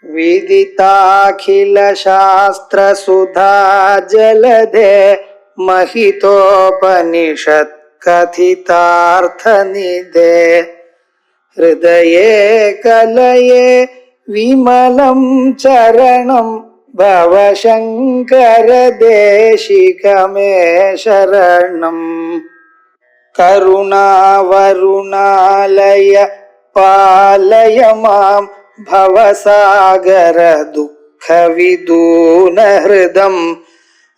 विदिताखिलशास्त्रसुधा जलधे महितोपनिषत् कथितार्थनिधे हृदये कलये विमलं चरणं भवशङ्कर देशिकमे शरणम् करुणावरुणालय पालय मां भवसागर दुःखविदून हृदं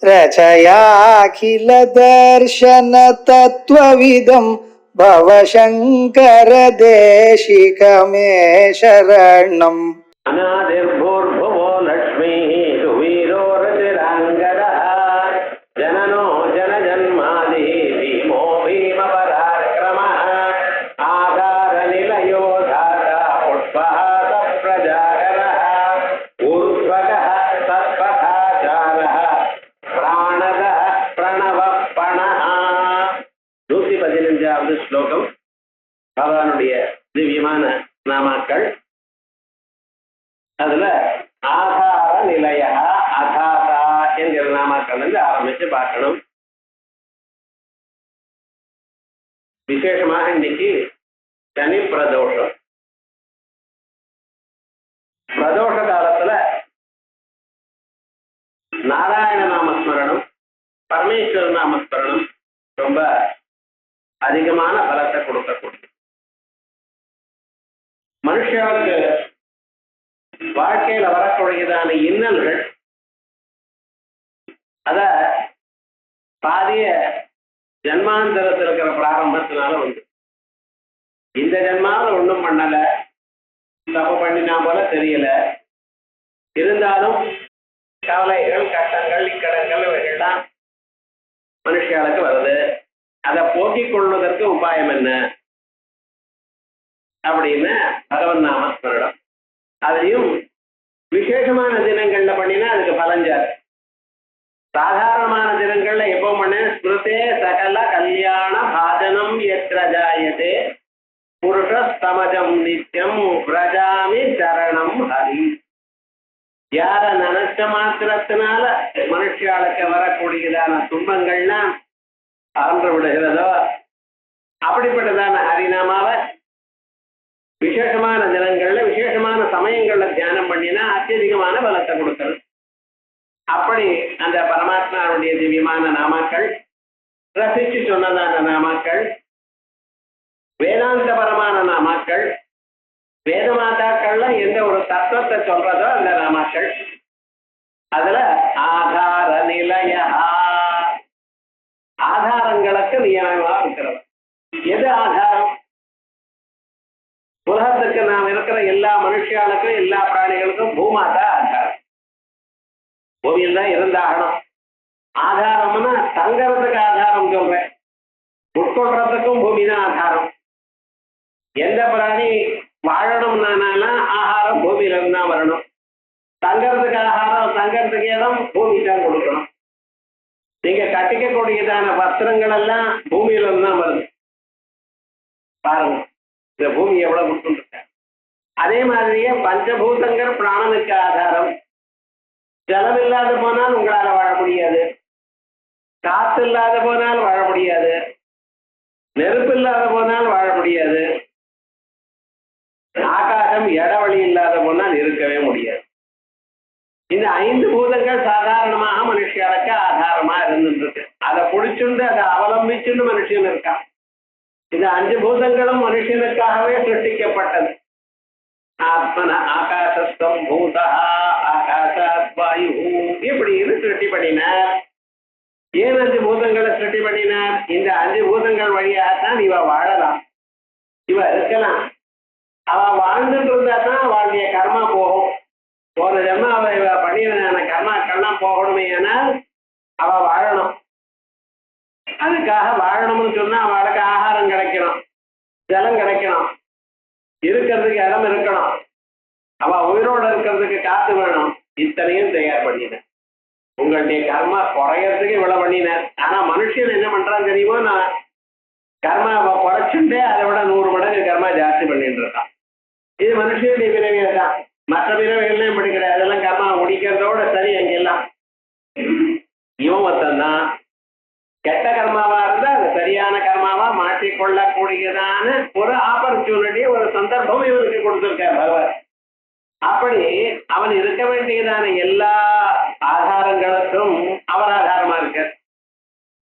रचयाखिल दर्शन तत्त्वविदं भवशङ्कर देशिकमे शरणम् अनादिर्भूर्भुवो लक्ष्मीः सुवीरो रतिराङ्गदः जननो जनजन्मादि भीमो भीमपराक्रमः आधारनिलयो धाता पुष्पः सप्रजागरः ऊर्ध्वगः तत्पथाचारः प्राणदः प्रणवः पणः 115வது ஸ்லோகம் பகவானுடைய திவ்யமான நாமாக்கள். அதுல ஆதார நிலைய அதாதா என்கிற நாமாக்கள் ஆரம்பிச்சு பார்க்கணும். விசேஷமாக இன்னைக்கு சனி பிரதோஷம். பிரதோஷ காலத்துல நாராயண நாமஸ்மரணம், பரமேஸ்வர நாமஸ்மரணம் ரொம்ப அதிகமான பலத்தை கொடுக்கக்கூடிய மனுஷனுக்கு வாழ்க்கையில வரக்கூடியதான இன்னல்கள் அத பாதிய ஜன்மாந்தரத்தில் இருக்கிற பிராரம்பத்தினால உண்டு. இந்த ஜன்மாவில் ஒன்றும் பண்ணல, தப்பு பண்ணினா போல தெரியல, இருந்தாலும் கவலைகள் கஷ்டங்கள் இக்கடங்கள் இவைகள்லாம் மனுஷர்களுக்கு வருது. அதை போக்கிக் கொள்வதற்கு உபாயம் என்ன அப்படின்னு பகவன் நாமஸ்மரணம். அதையும் விசேஷமான தினங்கள்ல பண்ணினா அதுக்கு பலஞ்சாரு. சாதாரணமான தினங்கள்ல எப்போ பண்ண ஸ்மிருதே சகல கல்யாண பாஜனம் எத்திர ஜாயதே புருஷஸ்தமஜம் நித்தியம் பிரஜாமி சரணம் ஹரி. யார நினைச்ச மாத்திரத்தினால மனுஷாளுக்கு வரக்கூடியதான துன்பங்கள்லாம் அகன்று விடுகிறதோ அப்படிப்பட்டதான ஹரிநாமாவை விசேஷமான தினங்கள்ல விசேஷமான சமயங்கள்ல தியானம் பண்ணினா அத்தியதிகமான பலத்தை கொடுக்கிறது. அப்படி அந்த பரமாத்மாவுடைய திவ்யமான நாமாக்கள், ரசிச்சு சொன்னதான நாமாக்கள், வேதாந்தபரமான நாமாக்கள், வேத மாதாக்கள்ல எந்த ஒரு தத்துவத்தை சொல்றதோ அந்த நாமாக்கள். அதுல ஆதார நிலைய ஆதாரங்களுக்கு நியமமா இருக்கிறது. எது ஆதாரம்? உலகத்துக்கு நாம் இருக்கிற எல்லா மனுஷியாளுக்கும் எல்லா பிராணிகளுக்கும் பூமாதா ஆதாரம். பூமியில் தான் இருந்தாகணும். ஆதாரம்னா தங்கறதுக்கு ஆதாரம் சொல்றேன், உட்கொள்றதுக்கும் பூமி தான் ஆதாரம். எந்த பிராணி வாழணும்னால ஆகாரம் பூமியில இருந்து தான் வரணும். தங்கறதுக்கு ஆகாரம், தங்கறதுக்கு இடம் பூமி தான் கொடுக்கணும். நீங்க கட்டிக்கக்கூடியதான வஸ்திரங்கள் எல்லாம் பூமியில இருந்து தான் வருது. பாருங்க இந்த பூமி எவ்வளவு கொடுத்துருக்க. அதே மாதிரியே பஞ்சபூதங்கள் பிராணனுக்கு ஆதாரம். ஜலம் இல்லாத போனால் உங்களால வாழ முடியாது, காத்து இல்லாத போனால் வாழ முடியாது, நெருப்பு இல்லாத போனால் வாழ முடியாது, ஆகாசம் இடவழி இல்லாத போனால் இருக்கவே முடியாது. இந்த 5 பூதங்கள் சாதாரணமாக மனுஷியாளுக்கு ஆதாரமா இருந்துட்டு இருக்கு. அதை பிடிச்சுண்டு அதை அவலம்பிச்சுண்டு மனுஷன் இருக்கான். இந்த 5 பூதங்களும் மனுஷனுக்காகவே சிருஷ்டிக்கப்பட்டது. ஆத்மன ஆகாசஸ்தம் பூதா ஆகாசாத் வாயு இப்படின்னு சிருஷ்டி பண்ணினார். ஏன் 5 பூதங்களை சிருஷ்டி பண்ணினார்? இந்த 5 பூதங்கள் வழியாகத்தான் இவ வாழலாம், இவ இருக்கலாம். அவ வாழ்ந்துட்டு இருந்தா தான் அவளுடைய கர்மா போகும். ஒரு ஜென்ம அவ இவ பண்ணின கர்மாக்கள்லாம் போகணுமே, ஆனால் அவ வாழணும். அதுக்காக வாழணும்னு சொன்னா அவளுக்கு ஆகாரம் கிடைக்கணும், ஜலம் கிடைக்கணும், இருக்கிறதுக்கு இடம் இருக்கணும், அவ உயிரோடு இருக்கிறதுக்கு காத்து வேணும். இத்தனையும் தயார் பண்ணின. உங்களுடைய கர்மா குறையறதுக்கு இவ்வளவு பண்ணினார். ஆனா மனுஷன் என்ன பண்றான் தெரியுமோ, நான் கர்மாவை குறைச்சுட்டே அதை விட 100 மடங்கு கர்மா ஜாஸ்தி பண்ணிட்டு இருக்கான். இது மனுஷனுடைய பிறவியை தான். மற்ற பிறவைகள்லாம் இப்படி கிடையாது. அதெல்லாம் கர்மா முடிக்கிறதோட சரி. அங்கெல்லாம் இவன் ஒருத்தந்தான் கெட்ட கர்மாவா இருந்தா அது சரியான கர்மாவா மாற்றிக்கொள்ளக்கூடியதான ஒரு ஆப்பர்ச்சுனிட்டி, ஒரு சந்தர்ப்பம் இவனுக்கு கொடுத்திருக்கார் பகவான். அப்படி அவன் இருக்க வேண்டியதான எல்லா ஆதாரங்களுக்கும் அவர் ஆதாரமா இருக்கார்.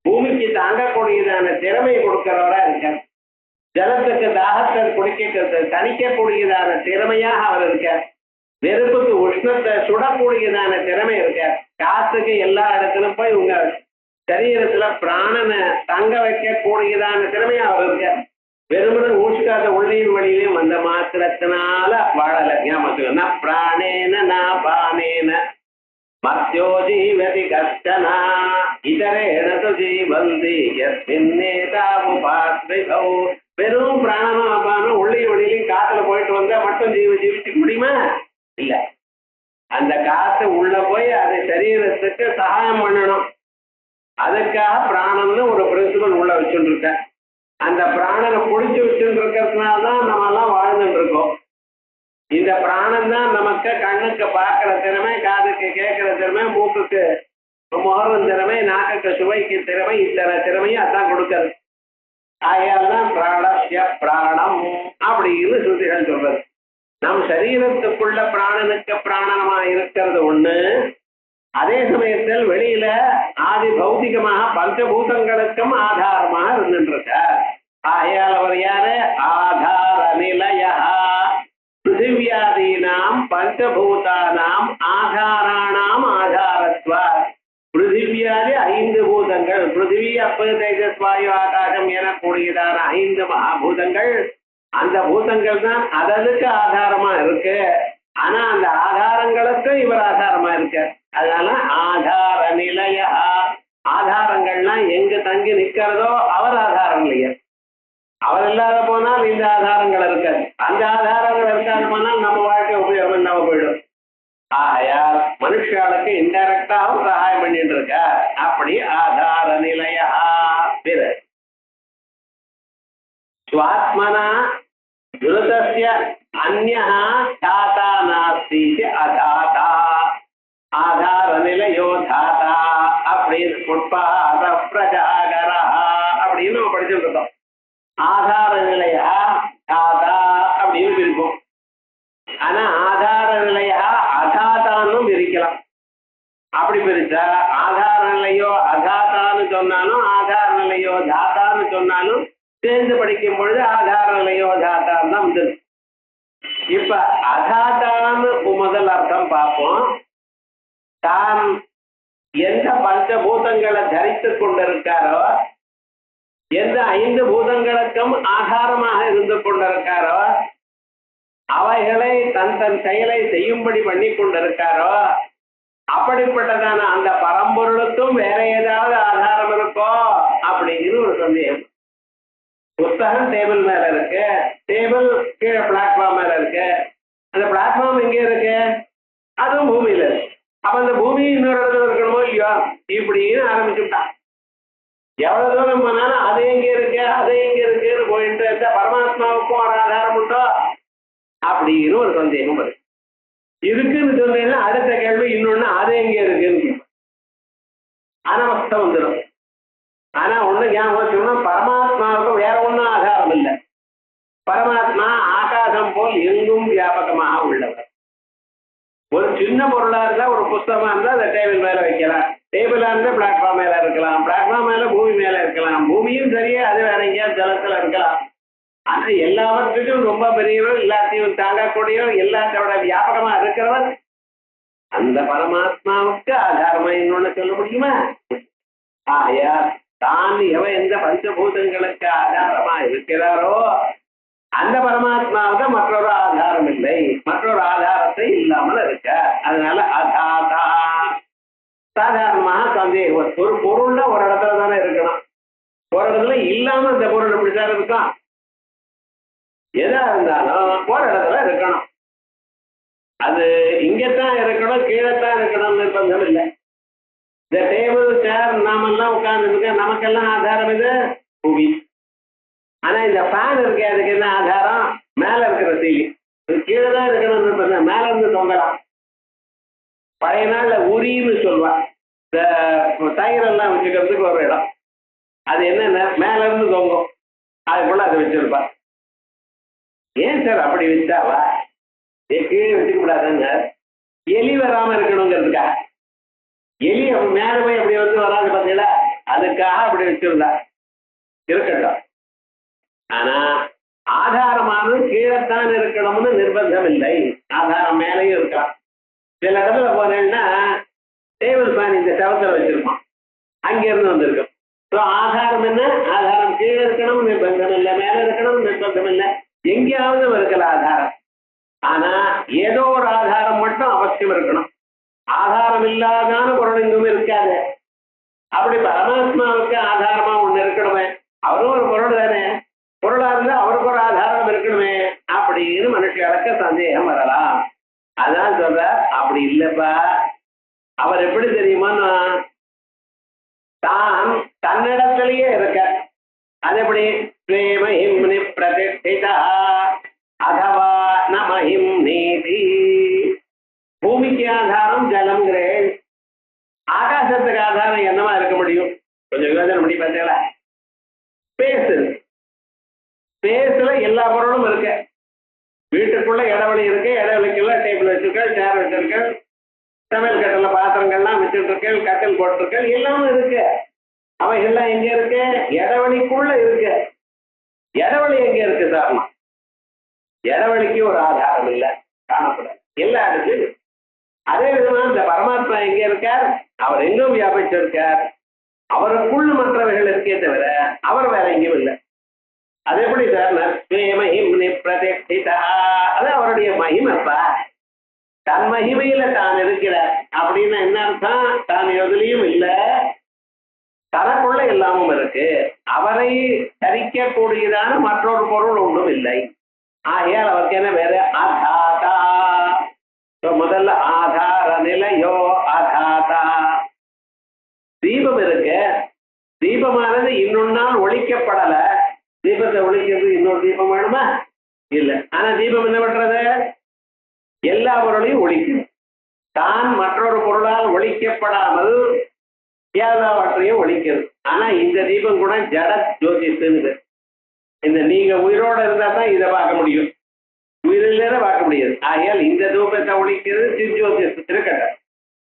பூமிக்கு தாங்கக்கூடியதான திறமையை கொடுக்கிறவரா இருக்கார். ஜலத்துக்கு தாகத்தை குடிக்கிறது தணிக்கக்கூடியதான திறமையாக அவர் இருக்கார். நெருப்புக்கு உஷ்ணத்தை சுடக்கூடியதான திறமை இருக்கார். காத்துக்கு எல்லா இடத்திலும் போய் உங்க சரீரத்துல பிராணனை தங்க வைக்கக்கூடியதான திறமையா அவர் இருக்கார். வெறுமன ஊசுக்காத உள்ளையும் வழியிலையும் வந்த மாத்திரத்தினால வாழல. ஞாபகம் பிராணேன நா பானேன மத்யோ ஜீவதி கஷ்டனா இதரேன ஜீவந்தி யஸ்மின்னேதாவுபாஸ்ரிதௌ. வெறும் பிராணமா பானம் உள்ளையும் வழியிலையும் காத்துல போயிட்டு வந்தா மட்டும் ஜீவிச்சுக்க முடியுமா? இல்ல. அந்த காத்து உள்ள போய் அதை சரீரத்துக்கு சகாயம் பண்ணணும். அதுக்காக பிராணம்னு ஒரு பிரின்சிபல் உள்ள வச்சுட்டு இருக்க. அந்த பிராணனை பிடிச்சி வச்சுட்டு இருக்கிறதுனாலதான் நம்ம எல்லாம் வாழ்ந்துட்டு இருக்கோம். இந்த பிராணம் தான் நமக்கு கண்ணுக்கு பார்க்கிற திறமை, காதுக்கு கேட்கிற திறமை, மூக்குக்கு முகரும் திறமை, நாக்குக்கு சுவைக்கு திறமை, இத்தனை திறமையும் அதான் கொடுக்கறது. ஆகையால்தான் பிராணஸ்ய பிராணம் அப்படின்னு ஸ்ருதிகள் சொல்றது. நம் சரீரத்துக்குள்ள பிராணனுக்கு பிராணனமா இருக்கிறது ஒண்ணு. அதே சமயத்தில் வெளியில ஆதி பௌதிகமாக பஞ்சபூதங்களுக்கும் ஆதாரமாக இருந்துருக்க. ஆகையால் அவர் யாரு? ஆதார நிலைய பிருத்திவியாதீனாம் பஞ்சபூதானாம் ஆதாராணாம் ஆதாரத்வா. பிருத்திவியாதி 5 பூதங்கள், பிருத்திவி அப்பு தேஜஸ் வாயு ஆகாசம் எனக்கூடியதான 5 மகாபூதங்கள். அந்த பூதங்கள் தான் அதற்கு ஆதாரமா இருக்கு. ஆனா அந்த ஆதாரங்களுக்கு இவர் ஆதாரமா இருக்க. அதனால ஆதார நிலைய, ஆதாரங்கள்லாம் எங்க தங்கி நிக்கிறதோ அவர் ஆதாரம் இல்லையா. அவர் இல்லாத போனால் இந்த ஆதாரங்கள் இருக்காது. அந்த ஆதாரங்கள் இருக்காது போனால் நம்ம வாழ்க்கை உபயோகம் இல்லாம போயிடும். ஆகையால் மனுஷாளுக்கு இன்டைரக்டாவும் சகாயம் பண்ணிட்டு இருக்க. அப்படி ஆதார நிலைய பிற ஸ்வாத்மனா துருதஸ்ய அன்யஹ தாதா நாஸ்தி அதாதா. ஆதார நிலையோ தாதா அப்படின்னு உட்பாத பிரஜாகரா அப்படின்னு நம்ம படிச்சுட்டு இருக்கோம். ஆதார நிலையா தாதா அப்படின்னு இருக்கும். ஆனா ஆதார நிலையா அதாதான்னு பிரிக்கலாம். அப்படி பிரிச்சா ஆதார நிலையோ அதாதான்னு சொன்னாலும் ஆதார நிலையோ தாத்தான்னு சொன்னாலும் சேர்ந்து படிக்கும் பொழுது ஆதார நிலையோ தாத்தான்னு தான் வந்து. இப்ப அதாதான்னு முதல் அர்த்தம் பார்ப்போம். தான் எந்த பஞ்சபூதங்களை தரித்துக் கொண்டிருக்காரோ, எந்த 5 பூதங்களுக்கும் ஆதாரமாக இருந்து கொண்டிருக்காரோ, அவைகளை தன் செயலை செய்யும்படி பண்ணி கொண்டிருக்காரோ, அப்படிப்பட்டதான அந்த பரம்பொருளுக்கும் வேற ஏதாவது ஆதாரம் இருக்கோ அப்படிங்கிறது ஒரு சந்தேகம். புத்தகம் டேபிள் மேல இருக்கு, டேபிள் கீழே பிளாட்ஃபார்ம் மேல இருக்கு. அந்த பிளாட்ஃபார்ம் எங்க இருக்கு? அதுவும் பூமியில இருக்கு. அப்ப அந்த பூமி இன்னொரு இடத்துல இருக்கணுமோ இல்லையோ இப்படின்னு ஆரம்பிச்சுட்டான். எவ்வளவு தூரம் போனாலும் அது எங்க இருக்கு அது எங்க இருக்குன்னு போயிட்டு இருந்தா பரமாத்மாவுக்கும் ஒரு ஆதாரம் உண்டோ அப்படின்னு ஒரு சந்தேகம் வருது. இருக்குன்னு சொன்னீங்கன்னா அடுத்த கேள்வி இன்னொன்னு அது எங்க இருக்குன்னு அனவஸ்தை வந்துடும். ஆனா ஒண்ணு ஞாபகம் சொன்னா பரமாத்மாவுக்கு வேற ஒன்றும் ஆதாரம் இல்லை. பரமாத்மா ஆகாசம் போல் எங்கும் வியாபகமாக உள்ளவர். ஒரு சின்ன பொருளா இருந்தா, ஒரு புஸ்தகமா இருந்தா அதை டேபிள் மேல வைக்கலாம். டேபிளா இருந்தா பிளாட்ஃபார்ம் மேல இருக்கலாம். பிளாட்ஃபார்ம் மேல பூமி மேல இருக்கலாம். பூமியும் சரியே அது வேற எங்கேயாவது ஜலத்துல இருக்கலாம். ஆனா எல்லாவற்றுக்கும் ரொம்ப பெரியவர், எல்லாத்தையும் தாங்கக்கூடியவர், எல்லாத்தோட வியாபகமா இருக்கிறவர் அந்த பரமாத்மாவுக்கு ஆதாரமா இன்னொன்னு சொல்ல முடியுமா? ஆயா தான் எவன் எந்த பஞ்சபூதங்களுக்கு ஆதாரமா இருக்கிறாரோ அந்த பரமாத்மாவுக்கு மற்றொரு ஆதாரம் இல்லை, மற்றொரு ஆதாரத்தை இல்லாமல் இருக்க. அதனால அதாதா. சாதாரணமாக சந்தேகம், ஒரு பொருள்ல ஒரு இடத்துல தானே இருக்கணும். ஒரு இடத்துல இல்லாம இந்த பொருள் எப்படிதான் இருக்கும்? எதா இருந்தாலும் ஒரு இடத்துல இருக்கணும். அது இங்கத்தான் இருக்கணும், கீழத்தான் இருக்கணும் நிர்பந்தம் இல்லை. இந்த டேபிள் சேர் நாமெல்லாம் உட்கார்ந்து நமக்கெல்லாம் ஆதாரம் இது பூமி. ஆனா இந்த ஃபேன் இருக்கு, அதுக்கு என்ன ஆதாரம்? மேல இருக்கிற சீலிங். கீழே தான் இருக்கணும், மேல இருந்து தொங்கலாம். பழைய நாள்ல உரின்னு சொல்லுவா, இந்த தயிரெல்லாம் வச்சுக்கிறதுக்கு ஒரு இடம், அது என்னன்னா மேல இருந்து தொங்கும், அதுக்குள்ள அதை வச்சிருப்பா. ஏன் சார் அப்படி வச்சாவா? கீழே வச்சுக்க கூடாதுங்க, எலி வராம இருக்கணுங்கிறதுக்கா. எலி அப்படி மேல போய் அப்படி வந்து வராது பார்த்தீங்களா, அதுக்காக அப்படி வச்சிருந்தா. இருக்கட்டும். ஆனா ஆதாரமானது கீழத்தான் இருக்கணும்னு நிர்பந்தம் இல்லை, ஆதாரம் மேலேயும் இருக்கலாம். சில இடத்துல போனேன்னா டேபிள் ஃபேன் இந்த செவத்தில் வச்சிருப்பான், அங்கிருந்து வந்திருக்கும். ஸோ ஆதாரம் என்ன? ஆதாரம் கீழே இருக்கணும் நிர்பந்தம் இல்லை, மேல இருக்கணும் நிர்பந்தம் இல்லை, எங்கேயாவது இருக்கல ஆதாரம். ஆனா ஏதோ ஒரு ஆதாரம் மட்டும் அவசியம் இருக்கணும். ஆதாரம் இல்லாதான பொருள் எங்குமே இருக்காது. அப்படி பரமாத்மாவுக்கு ஆதாரமா ஒண்ணு இருக்கணுமே, அவரும் ஒரு பொருள் தானே, பொருளா இருந்தா அவருக்கு ஒரு ஆதாரம் இருக்கணுமே அப்படின்னு மனுஷர்களுக்கு சந்தேகம் வரலாம். அதான் சொல்ற, அப்படி இல்லப்பா. அவர் எப்படி தெரியுமா, தான் தன்னிடத்திலேயே இருக்க. அது எப்படி? பிரேமஹிம்னி பிரதிஷ்டிதா அதவா நமஹிம் நீதி. பூமிக்கு ஆதாரம் ஜலம்ங்கிறேன், ஆகாசத்துக்கு ஆதாரம் என்னமா இருக்க முடியும்? கொஞ்சம் யோசனை பண்ணி பார்த்தீங்களா? ஸ்பேஸ், ஸ்பேஸ்ல எல்லா பொருளும் இருக்கு. வீட்டுக்குள்ள இடைவெளி இருக்கு, இடைவெளிக்குள்ள டேபிள் வச்சிருக்கேன், சேர் வச்சிருக்கேன், சமையல் கட்டில பாத்திரங்கள்லாம் வச்சுட்டு இருக்கேன், கட்டில் போட்டிருக்கேன், எல்லாமே இருக்கு. அவைகள்லாம் எங்க இருக்கு? இடைவெளிக்குள்ள இருக்கு. இடைவெளி எங்க இருக்கு சார்மா? இடைவெளிக்கு ஒரு ஆதாரம் இல்லை, காணப்படாது, எல்லா இடத்துலையும். அதே விதமா இந்த பரமாத்மா எங்க இருக்கார்? அவர் எங்கும் வியாபிச்சிருக்கார். அவருக்குள்ள மற்றவர்கள் இருக்கே தவிர அவர் வேற எங்கேயும் இல்லை. அது எப்படி சார்? அது அவருடைய மகிமைப்பா. தன் மகிமையில தான் இருக்கிறார் அப்படின்னு என்ன அர்த்தம்? தான் எதுலையும் இல்லை, தனக்குள்ள எல்லாமும் இருக்கு. அவரை தரிக்கக்கூடியதான மற்றொரு பொருள் ஒன்றும் இல்லை. ஆகையால் அவருக்கு என்ன வேற? ஆதாதா. முதல்ல ஆதார நிலையோ ஆதாதா. தீபம் இருக்கு, தீபமானது இன்னொன்னால் ஒழிக்கப்படல. தீபத்தை ஒழிக்கிறது இன்னொரு தீபம் வேணுமா? இல்லை. ஆனா தீபம் என்ன பண்றது? எல்லா பொருளையும் ஒழிக்குது. தான் மற்றொரு பொருளால் ஒழிக்கப்படாமல் எல்லாவற்றையும் ஒழிக்கிறது. ஆனா இந்த தீபம் கூட ஜட ஜோதிஷுன்னு. இந்த நீங்க உயிரோட இருந்தா தான் இதை பார்க்க முடியும், உயிரில பார்க்க முடியாது. ஆகையால் இந்த தூபத்தை ஒழிக்கிறது சிஜோதிஷ் இருக்கட்டும்.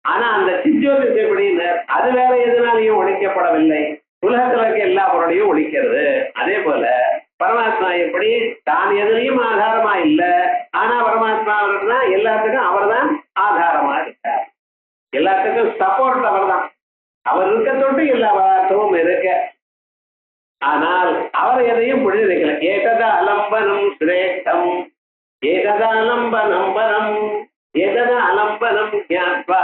ஆனா அந்த சிஜோதிஷ் எப்படின்னு, அது வேற எதுனாலையும் ஒழிக்கப்படவில்லை, உலகத்துல இருக்க எல்லா பொருளையும் ஒழிக்கிறது. அதே போல பரமாத்மா எப்படி தான் எதுலையும் ஆதாரமா இல்லை, ஆனா பரமாத்மா தான் எல்லாத்துக்கும் அவர் தான் ஆதாரமா இருக்கார். எல்லாத்துக்கும் சப்போர்ட் அவர் தான். அவர் இருக்க தொட்டு எல்லா பதார்த்தமும் இருக்க. ஆனால் அவர் எதையும் புரிஞ்சிருக்கல. ஏததா அலம்பனம் சிரேஷ்டம், ஏததா அலம்பனம் பரம், ஏததா அலம்பனம் ஞாத்வா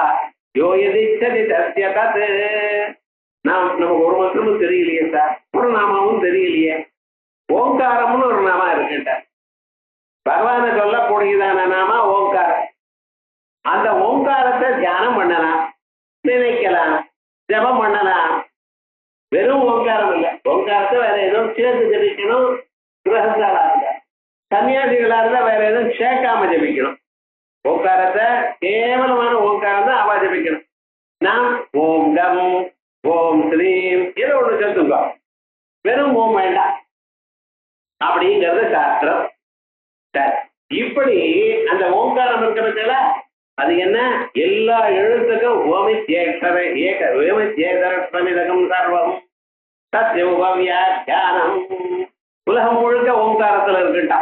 யோயதிச்சதி தஸ்ய தத். நமக்கு ஒரு மந்திரமும் தெரியலையே சார், ஒரு நாமாவும் தெரியலையே. ஓங்காரம்னு ஒரு நாமா இருக்குட்ட, பகவான சொல்லக்கூடியதான நாமா ஓங்காரம். அந்த ஓங்காரத்தை தியானம் பண்ணலாம், நினைக்கலாம், ஜபம் பண்ணலாம். வெறும் ஓங்காரம் இல்லை, ஓங்காரத்தை வேற எதுவும் சேர்த்து ஜபிக்கணும். கிரகஸ்தலா இருந்தா, சன்னியாசிகளா இருந்தா வேற எதுவும் சேர்க்காம ஜபிக்கணும். ஓங்காரத்தை கேவலமான ஓங்காரம் தான் அவா ஜபிக்கணும். நாம் ஓம் கம் ஓம் ஸ்ரீம் ஏதோ ஒன்று சேர்த்துங்க, வெறும் ஓம் வேண்டாம் அப்படிங்கிறது சாஸ்திரம். சரி, இப்படி அந்த ஓங்காரம் இருக்கிறதுல அது என்ன? எல்லா எழுத்துக்கும் ஓமித்யேதரம் சர்வம் சத்யோபவியானம். உலகம் முழுக்க ஓங்காரத்துல இருக்குட்டா.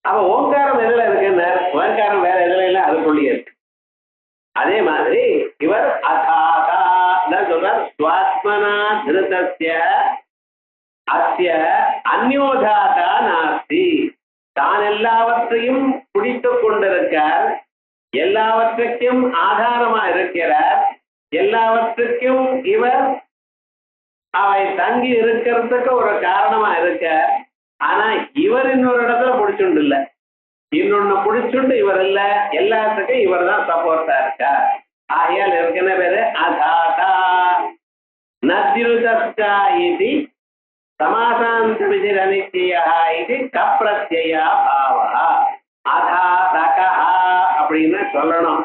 அப்ப ஓங்காரம் எதுல இருக்குன்னு, ஓங்காரம் வேற எதுல இல்லை, அதுக்குள்ளேயே இருக்கு. அதே மாதிரி இவர் அதாதா சொல்றார், ஸ்வாத்மனா திருதஸ்ய அஸ்ய அந்யோதாதா நாஸ்தி. தான் எல்லாவற்றையும் குடித்துக் கொண்டிருக்கார், எல்லாவற்றுக்கும் ஆதாரமா இருக்கிறார், எல்லாவற்றுக்கும் இவர் அவை தங்கி இருக்கிறதுக்கு ஒரு காரணமா இருக்கார். ஆனா இவர் இன்னொரு இடத்துல பிடிச்சுண்டு இல்லை, இன்னொன்னு பிடிச்சுண்டு இவர் இல்ல, எல்லாத்துக்கும் இவர் தான் சப்போர்ட்டா இருக்கார். ஆகையால் இருக்குன்னு பேரு அதாதா. நத்யுதஸ்தா இது சமாசாந்த விதிரனித்யா இது கப்ரத்யா பாவா. அதா தகா அப்படின்னு சொல்லணும்.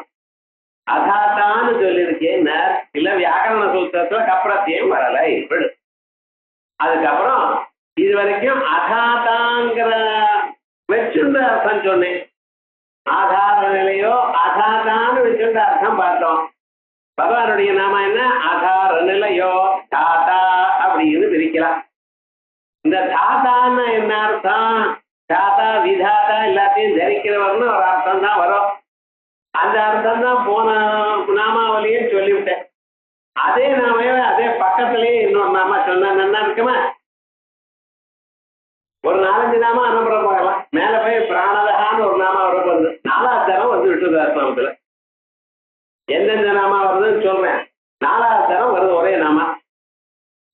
அதாத்தான்னு சொல்லியிருக்கேன். இல்ல வியாக்கரண சூத்திரத்துல கப்பிரத்தியம் வரல இப்படி. அதுக்கப்புறம் இது வரைக்கும் அதாதாங்கிற வச்சுண்ட அர்த்தம் சொன்னேன். ஆதார நிலையோ அதாதான்னு வச்சுண்ட அர்த்தம் பார்த்தோம். பகவானுடைய நாம என்ன? ஆதார நிலையோ தாத்தா அப்படின்னு பிரிக்கலாம். இந்த தாத்தான்னு என்ன அர்த்தம்? தாத்தா விதாத்தா எல்லாத்தையும் தரிக்கிறவர்னு ஒரு அர்த்தம் தான் வரும். அந்த அர்த்தம் தான் போன நாமாவளியே சொல்லிவிட்டேன். அதே நாமையே அதே பக்கத்திலேயே இன்னொரு நாம சொன்னா என்ன இருக்குமா? ஒரு 4-5 நாம அனுப்புறம் பார்க்கலாம். மேல போய் பிராணதகான்னு ஒரு நாம வரப்படுது. 4வது தரம் வந்து விட்டுது அர்த்தத்துல. எந்தெந்த நாமா வருதுன்னு சொல்றேன். 4வது தரம் வருது ஒரே நாமா.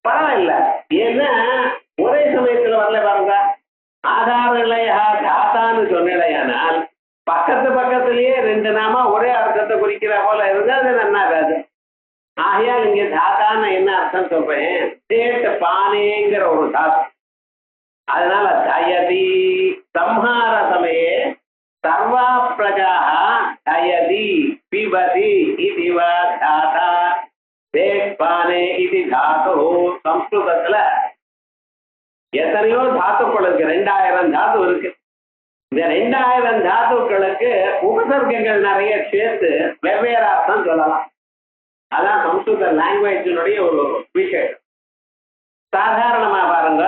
பரவாயில்ல, ஏன்னா ஒரே சமயத்துல வரல பாருங்க. ஆதார நிலையா தாத்தான்னு சொன்னால் பக்கத்து பக்கத்திலேயே 2 நாமா ஒரே அர்த்தத்தை குறிக்கிற போல இருந்தா அது நன்னாகாது. ஆகையால் இங்க தாத்தான்னு என்ன அர்த்தம் சொல்றேன்? சேட்டு பானேங்கிற ஒரு தாத்து. அதனால தயதி சம்ஹார சமயே சர்வா பிரஜா தயதி பிபதி இது தாத்தா சேட் பானே இது தாத்து. சம்ஸ்கிருதத்துல எத்தனையோ தாத்துக்கள் இருக்கு. 2000 தாத்து இருக்கு. இந்த 2000 தாத்துக்களுக்கு உபசர்க்கங்கள் நிறைய சேர்த்து வெவ்வேறு அர்த்தம் சொல்லலாம். அதான் சம்ஸ்கிருத லாங்குவேஜினுடைய ஒரு விஷயம். சாதாரணமா பாருங்க,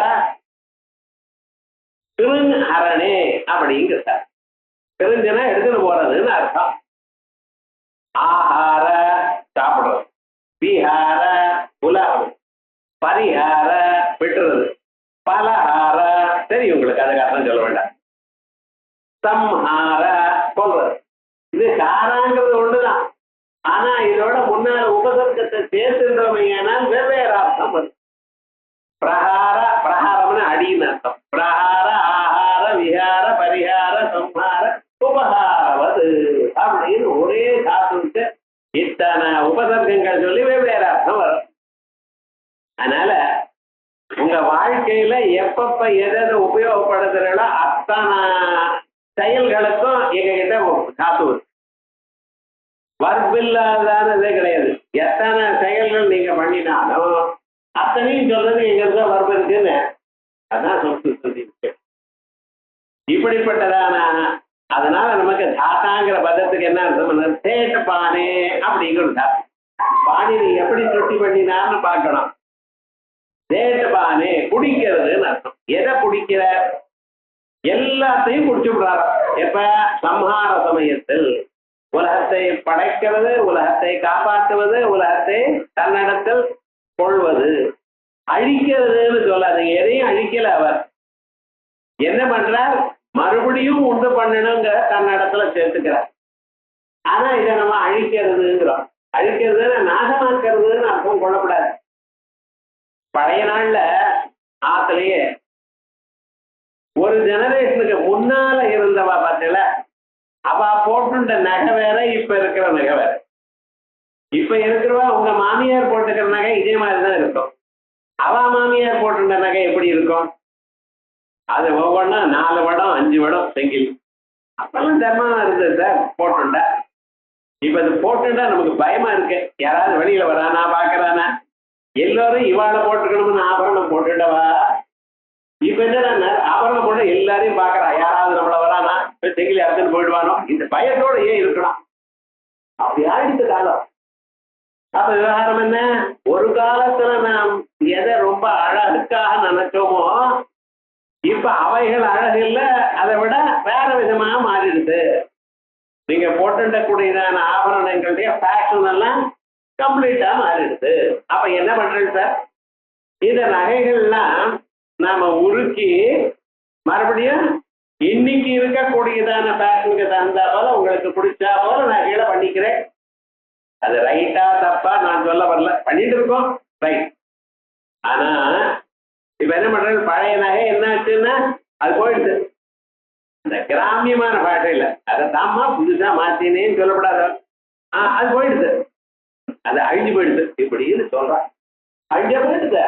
திருஹரணே அப்படிங்கிற தெரிஞ்சுனா எடுத்துட்டு போறதுன்னு அர்த்தம். ஆஹார சாப்பிடுறது, விஹார உலகம், பரிஹார விட்டுறது, பலஹார தெரியும் உங்களுக்கு, அதுக்கு அர்த்தம் சொல்ல வேண்டாம். சம்ஹார கொள்வது. இது காராங்கிறது ஒண்ணுதான். ஆனா இதோட முன்னால உபசர்க்கத்தை சேர்த்துன்றோமையானால் வெவ்வேறு அர்த்தம் வரும். பிரகார, பிரகாரம்னு அடின்னு அர்த்தம். பிரகார, ஆகார, விஹார, பரிகார, சம்ஹார, உபகாரவது அப்படின்னு ஒரே தாத்துக்கு இத்தனை உபசர்க்கங்கள் சொல்லி வெவ்வேறு அர்த்தம் வரும். அதனால உங்க வாழ்க்கையில எப்பப்ப எதை உபயோகப்படுத்துறீங்களோ அத்தனை செயல்களுக்கும் எங்ககிட்ட தாத்து வர்பில்லாதானதே கிடையாது. எத்தனை செயல்கள் நீங்க பண்ணினாலும் அத்தனையும் சொல்றது எங்களுக்கு வர்பு இருக்குன்னு. அதான் சொல்லி இப்படிப்பட்டதான. அதனால நமக்கு தாத்தாங்கிற பதத்துக்கு என்ன அர்த்தம்? சேட்டு பானே அப்படிங்கிறது தாத்து. பாணினி எப்படி சுட்டி பண்ணினான்னு பார்க்கணும். சேட்டு பானே குடிக்கிறதுன்னு அர்த்தம். எதை குடிக்கிற? எல்லாத்தையும் குடிச்சு விடுறாரு. எப்ப? சம்ஹார சமயத்தில். உலகத்தை படைக்கிறது, உலகத்தை காப்பாற்றுவது, உலகத்தை தன்னிடத்தில் கொள்வது. அழிக்கிறதுன்னு சொல்லாது. எதையும் அழிக்கல அவர். என்ன பண்றார்? மறுபடியும் உண்டு பண்ணணுங்கிற தன்னிடத்துல சேர்த்துக்கிறார். ஆனா இதை நம்ம அழிக்கிறதுங்கிறோம். அழிக்கிறதுன்னு நாசமாக்கிறதுன்னு அர்த்தம் கொள்ளக்கூடாது. பழைய நாள்ல ஆத்திலேயே ஒரு ஜெனரேஷனுக்கு முன்னால இருந்தவா பார்த்தல, அவ போட்டுட்ட நகை வேற, இப்ப இருக்கிற நகை வேற. இப்ப இருக்கிறவா உங்க மாமியார் போட்டுக்கிற நகை இதே மாதிரிதான் இருக்கும். அவ மாமியார் போட்டுட்ட நகை எப்படி இருக்கும்? அது ஒவ்வொன்னா 4 வடம் 5 வடம் செங்கில். அப்பெல்லாம் தர்மமா இருந்தது சார் போட்டுண்டா. இப்ப இது போட்டுண்டா நமக்கு பயமா இருக்கு. யாராவது வெளியில வரானா பாக்குறானா, எல்லாரும் இவாளை போட்டுக்கணும்னு ஆபரணம் போட்டுட்டவா. இப்ப என்ன ஆபரணம் போட்டு எல்லாரையும் பாக்குறா. யாராவது நம்மள வரானா, செங்கிலி அறுத்துன்னு போயிடுவானோ, இந்த பயத்தோட ஏன் இருக்கணும்? அப்படி ஆயிடுச்சு காலம். அப்ப விவகாரம் என்ன? ஒரு காலத்துல நாம் எதை ரொம்ப அழகுக்காக நினைச்சோமோ இப்ப அவைகள் அழகு இல்லை, அதை விட வேற விதமா மாறிடுது. நீங்க போட்டுடக்கூடியதான ஆபரணங்களுடைய ஃபேஷன் எல்லாம் கம்ப்ளீட்டா மாறிடுது. அப்ப என்ன பண்றேன் சார்? இந்த நகைகள்லாம் நாம உருக்கி மறுபடியும் இன்னைக்கு இருக்கக்கூடியதான ஃபேஷனுக்கு தகுந்தா போல உங்களுக்கு பிடிச்சா போல நகைகளை பண்ணிக்கிறேன். அது ரைட்டா தப்பா நான் சொல்ல வரல, பண்ணிட்டு இருக்கோம் ரைட். ஆனா இப்ப என்ன பண்றது? பழைய நகை என்னாச்சுன்னா அது போயிடுது. இந்த கிராமியமான பாஷையில அதை தாமா புதுசா மாத்தினேன்னு சொல்லப்படாத. அது போயிடுது, அது அழிஞ்சு போயிடுது இப்படின்னு சொல்றான். அழிஞ்ச போயிடுது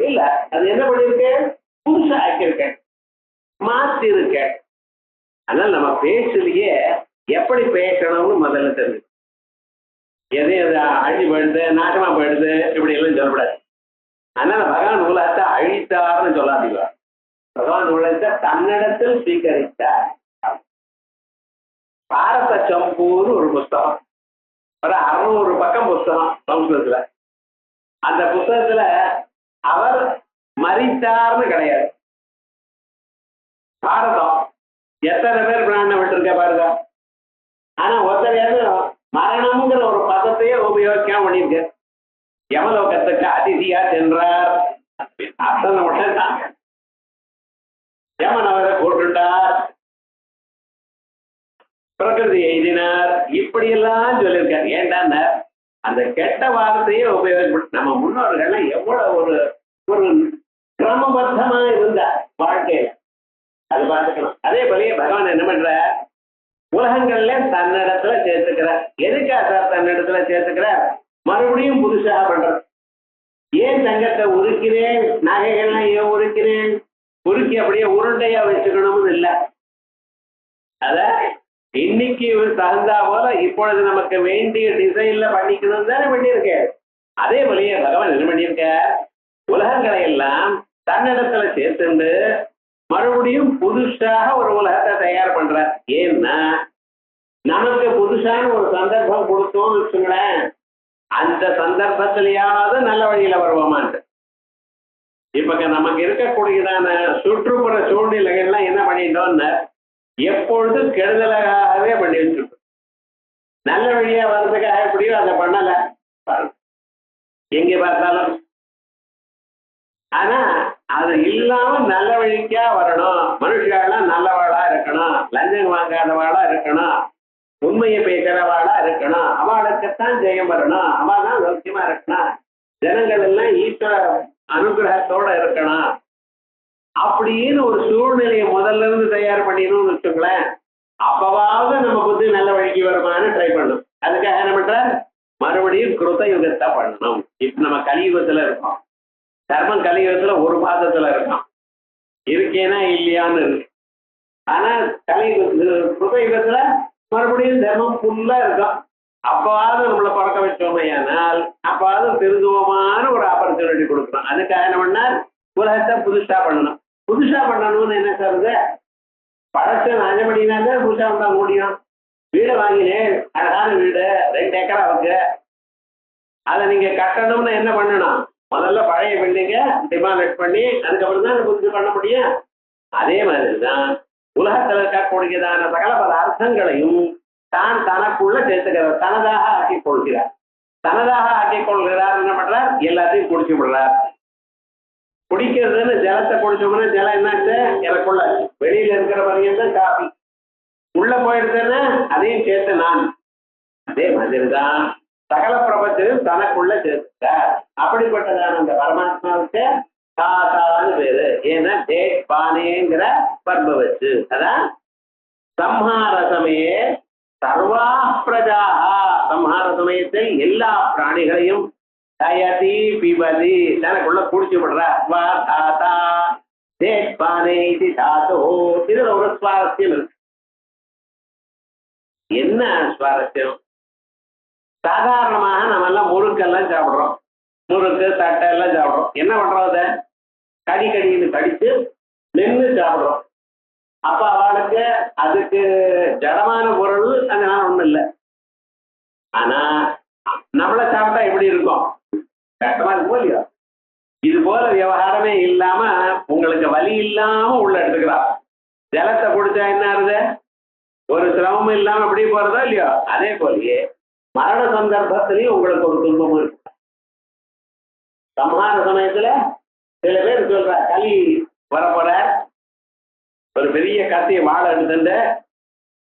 இல்ல, அது என்ன பண்ணிருக்கேன்? புதுசா ஆக்கியிருக்கேன், மாத்தி இருக்கேன். அதனால நம்ம பேச்சுலயே எப்படி பேசணும்னு முதல்ல தெரிஞ்சு, எதையும் அழிஞ்சு போயிடுது, நாசமா போயிடுது, இப்படி எல்லாம் சொல்லக்கூடாது. அதனால பகவான் உலகத்தை அழித்தார்னு சொல்லாதீங்க. பகவான் உலகத்தை தன்னிடத்தில் ஸ்வீகரித்தார். பாரத சம்பூன்னு ஒரு புஸ்தகம், ஒரு 600 பக்கம் புஸ்தகம் சமஸ்கிருதத்துல. அந்த புத்தகத்துல அவர் மரித்தார்னு கிடையாது. பாரதம் எத்தனை பேர் பிராணம் விட்டுருக்க பாருங்க. ஆனா ஒருத்தரையாவது மரணம்ங்கிற ஒரு பதத்தையே உபயோகிக்காம பண்ணியிருக்க. யமலோகத்துக்கு அதிதியா சென்றார், அத்தனை மட்டும் தான். யமன் அவரை போட்டுட்டார், பிரகிருதி எழுதினார், இப்படி எல்லாம் சொல்லியிருக்காரு. ஏன்டா அந்த கெட்ட வார்த்தையே உபயோகப்பட்டு நம்ம முன்னோர்கள் எவ்வளவு ஒரு ஒரு கிரமபத்தமா இருந்த வாழ்க்கையில அது பார்த்துக்கணும். அதே போலயே பகவான் என்ன பண்ற, உலகங்கள்ல தன்னிடத்துல சேர்த்துக்கிறார். எதுக்காக சார் தன்னிடத்துல சேர்த்துக்கிறார்? மறுபடியும் புதுசாக பண்ற. ஏன் தங்கத்தை உருக்கிறேன், நகைகள்லாம் ஏன் உருக்கிறேன், உருக்கி அப்படியே உருண்டையா வச்சுக்கணும்னு இல்லை. அத இன்னைக்கு தகுந்தா போல இப்பொழுது நமக்கு வேண்டிய டிசைன்ல பண்ணிக்கணும் தானே பண்ணியிருக்க. அதே போலயே பகவான் என்ன பண்ணியிருக்க, உலகங்களை எல்லாம் தன்னிடத்துல சேர்த்துண்டு மறுபடியும் புதுசாக ஒரு உலகத்தை தயார் பண்ற. ஏன்னா நமக்கு புதுசான ஒரு சந்தர்ப்பம் கொடுத்தோம்னு வச்சுங்களேன், அந்த சந்தர்ப்பத்திலேயாவது நல்ல வழியில வருவோமான்ட்டு. இப்ப நமக்கு இருக்கக்கூடியதான சுற்றுப்புற சூழ்நிலைகள்லாம் என்ன பண்ணிட்டோம்னு எப்பொழுது கெடுதலாகவே பண்ணி வச்சிருக்கோம். நல்ல வழியா வர்றதுக்காக எப்படியோ அதை பண்ணல, எங்க பார்த்தாலும். ஆனா அது இல்லாம நல்ல வழிக்கா வரணும், மனுஷாலாம் நல்லவாளா இருக்கணும், லஞ்சம் வாங்காதவாளா இருக்கணும், உண்மையை பேசுறவாளா இருக்கணும், அவளுக்குத்தான் ஜெயம் வரணும், அவள் தான் சௌக்கியமா இருக்கணும், ஜனங்கள் எல்லாம் ஈஸ்வர அனுகிரகத்தோட இருக்கணும் அப்படின்னு ஒரு சூழ்நிலையை முதல்ல இருந்து தயார் பண்ணிடணும்னு வச்சுங்களேன். அப்பவாவது நம்ம புத்தி நல்ல வழிக்கு வருமானு ட்ரை பண்ணணும். அதுக்காக என்ன பண்ற, மறுபடியும் கிருத யுகத்தை பண்ணணும். இப்ப நம்ம கலியுகத்துல இருக்கோம். தர்மம் கலியுகத்துல ஒரு பாதத்துல இருக்கோம், இருக்கேனா இல்லையான்னு இருக்கு. ஆனா கிருத யுகத்துல மறுபடியும் தர்மம் ஃபுல்லா இருக்கும். அப்பாவது நம்மளை பழக்க வச்சோமையானால் அப்பாவது திருந்துவமான ஒரு ஆப்பர்ச்சுனிட்டி கொடுக்கணும். அதுக்காக என்ன பண்ணால் உலகத்தை புதுசா பண்ணணும். புதுசா பண்ணணும்னு என்ன சொல்றது, பழச நாஞ்சபடினாதான் புதுசா பண்ண முடியும். வீடு வாங்கினேன், அழகான வீடு, 2 ஏக்கரா இருக்கு, அதை நீங்க கட்டணும்னு என்ன பண்ணணும், முதல்ல பழைய பில்டிங்க டிமாலிஷ் பண்ணி அதுக்கப்புறம் தான் புதுசு பண்ண முடியும். அதே மாதிரிதான் உலகத்தில் இருக்கக்கூடியதான சகல பல அர்த்தங்களையும் தான் தனக்குள்ள சேர்த்துக்கிறார், தனதாக ஆக்கிக் கொள்கிறார். தனதாக ஆக்கிக் கொள்கிறார் என்ன பண்றார், எல்லாத்தையும் குடிச்சு விடுறார். குடிக்கிறதுன்னு ஜலத்தை குடிச்சோம்னா ஜலம் என்னாச்சு, எனக்குள்ள வெளியில இருக்கிற வரையும் காப்பி உள்ள போயிடுதுன்னா அதையும் சேர்த்து நான். அதே மாதிரிதான் சகல பிரபஞ்சத்தையும் தனக்குள்ள சேர்த்துட்டார். அப்படிப்பட்டதான அந்த பரமாத்மாவுக்கு தாத்தான்னு பேரு. ஏன்னா தேட் பானேங்கிற பண்பு வச்சு. அதான் சம்ஹார சமயே சர்வா பிரஜாஹ, சம்ஹார சமயத்தில் எல்லா பிராணிகளையும் தயதி பிபதி தனக்குள்ள குடிச்சு விடுற. வா தாத்தா தேட் பானே இது தாத்தோ. இதுல ஒரு சுவாரஸ்யம் இருக்கு. என்ன சுவாரஸ்யம், சாதாரணமாக நம்ம எல்லாம் முறுக்கெல்லாம் சாப்பிடுறோம், முறுக்கு தட்டை எல்லாம் சாப்பிடுறோம். என்ன பண்றோம், அதை கடின்னு கடிச்சு நின்று சாப்பிடுறோம். அப்ப அவளுக்கு அதுக்கு ஜடமான பொருள் அதனால ஒண்ணும் இல்லை. ஆனா நம்மள சாப்பிட்டா எப்படி இருக்கும், கஷ்டமா இருக்கும் இல்லையா? இது போல விவகாரமே இல்லாம உங்களுக்கு வலி இல்லாம உள்ள எடுத்துக்கலாம். ஜலத்தை குடிச்சா என்ன ஆகுது, ஒரு சிரமமும் இல்லாம எப்படி போறதோ இல்லையோ, அதே போலயே மரண சந்தர்ப்பத்திலையும் உங்களுக்கு ஒரு துன்பமும் இருக்கு. சம்ஹார சமயத்துல சில பேர் சொல்ற, களி வரப்போற, ஒரு பெரிய கத்திய வாழை எடுத்துட்டு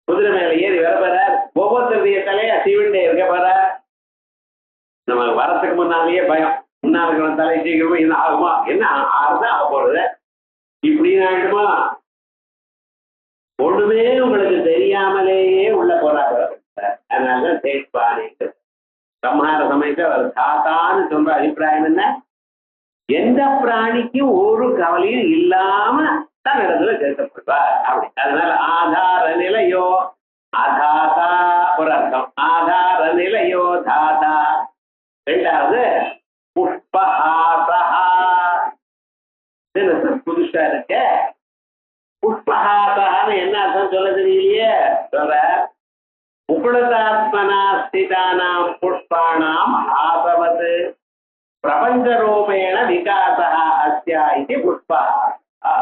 குதிரை மேல ஏறி வரப்போற, ஒவ்வொருத்தருடைய தலையை சீவிண்டே இருக்க போற. நம்ம வரத்துக்கு முன்னாலேயே பயம், முன்னாள் தலை சீக்கிரமா என்ன ஆகுமா, என்ன ஆறுதான் ஆக போறது, இப்படின்னு ஆயிடுமா, ஒண்ணுமே உங்களுக்கு தெரியாமலேயே உள்ள போறாங்க. அதனாலதான் தேட்பானே சம்ஹார சமயத்தை அவர் தாத்தான்னு சொல்ற அபிப்பிராயம் என்ன, எந்த பிராணிக்கும் ஒரு கவலையும் இல்லாம தன்னிடத்துல சேர்க்கப்படுவார். அப்படி அதனால ஆதார நிலையோ அதாதா ஒரு அர்த்தம், ஆதார நிலையோ தாதா. ரெண்டாவது புஷ்பஹாசா, புதுசா இருக்க. புஷ்பஹாசான்னு என்ன அர்த்தம் சொல்ல தெரியலையே. சொல்ற முகுளதாத்மனா ஸ்திதானாம் புஷ்பாணாம் ஆசவது பிரபஞ்சரூபேண விகாசா அஸ்யா இது புஷ்பஹாசா.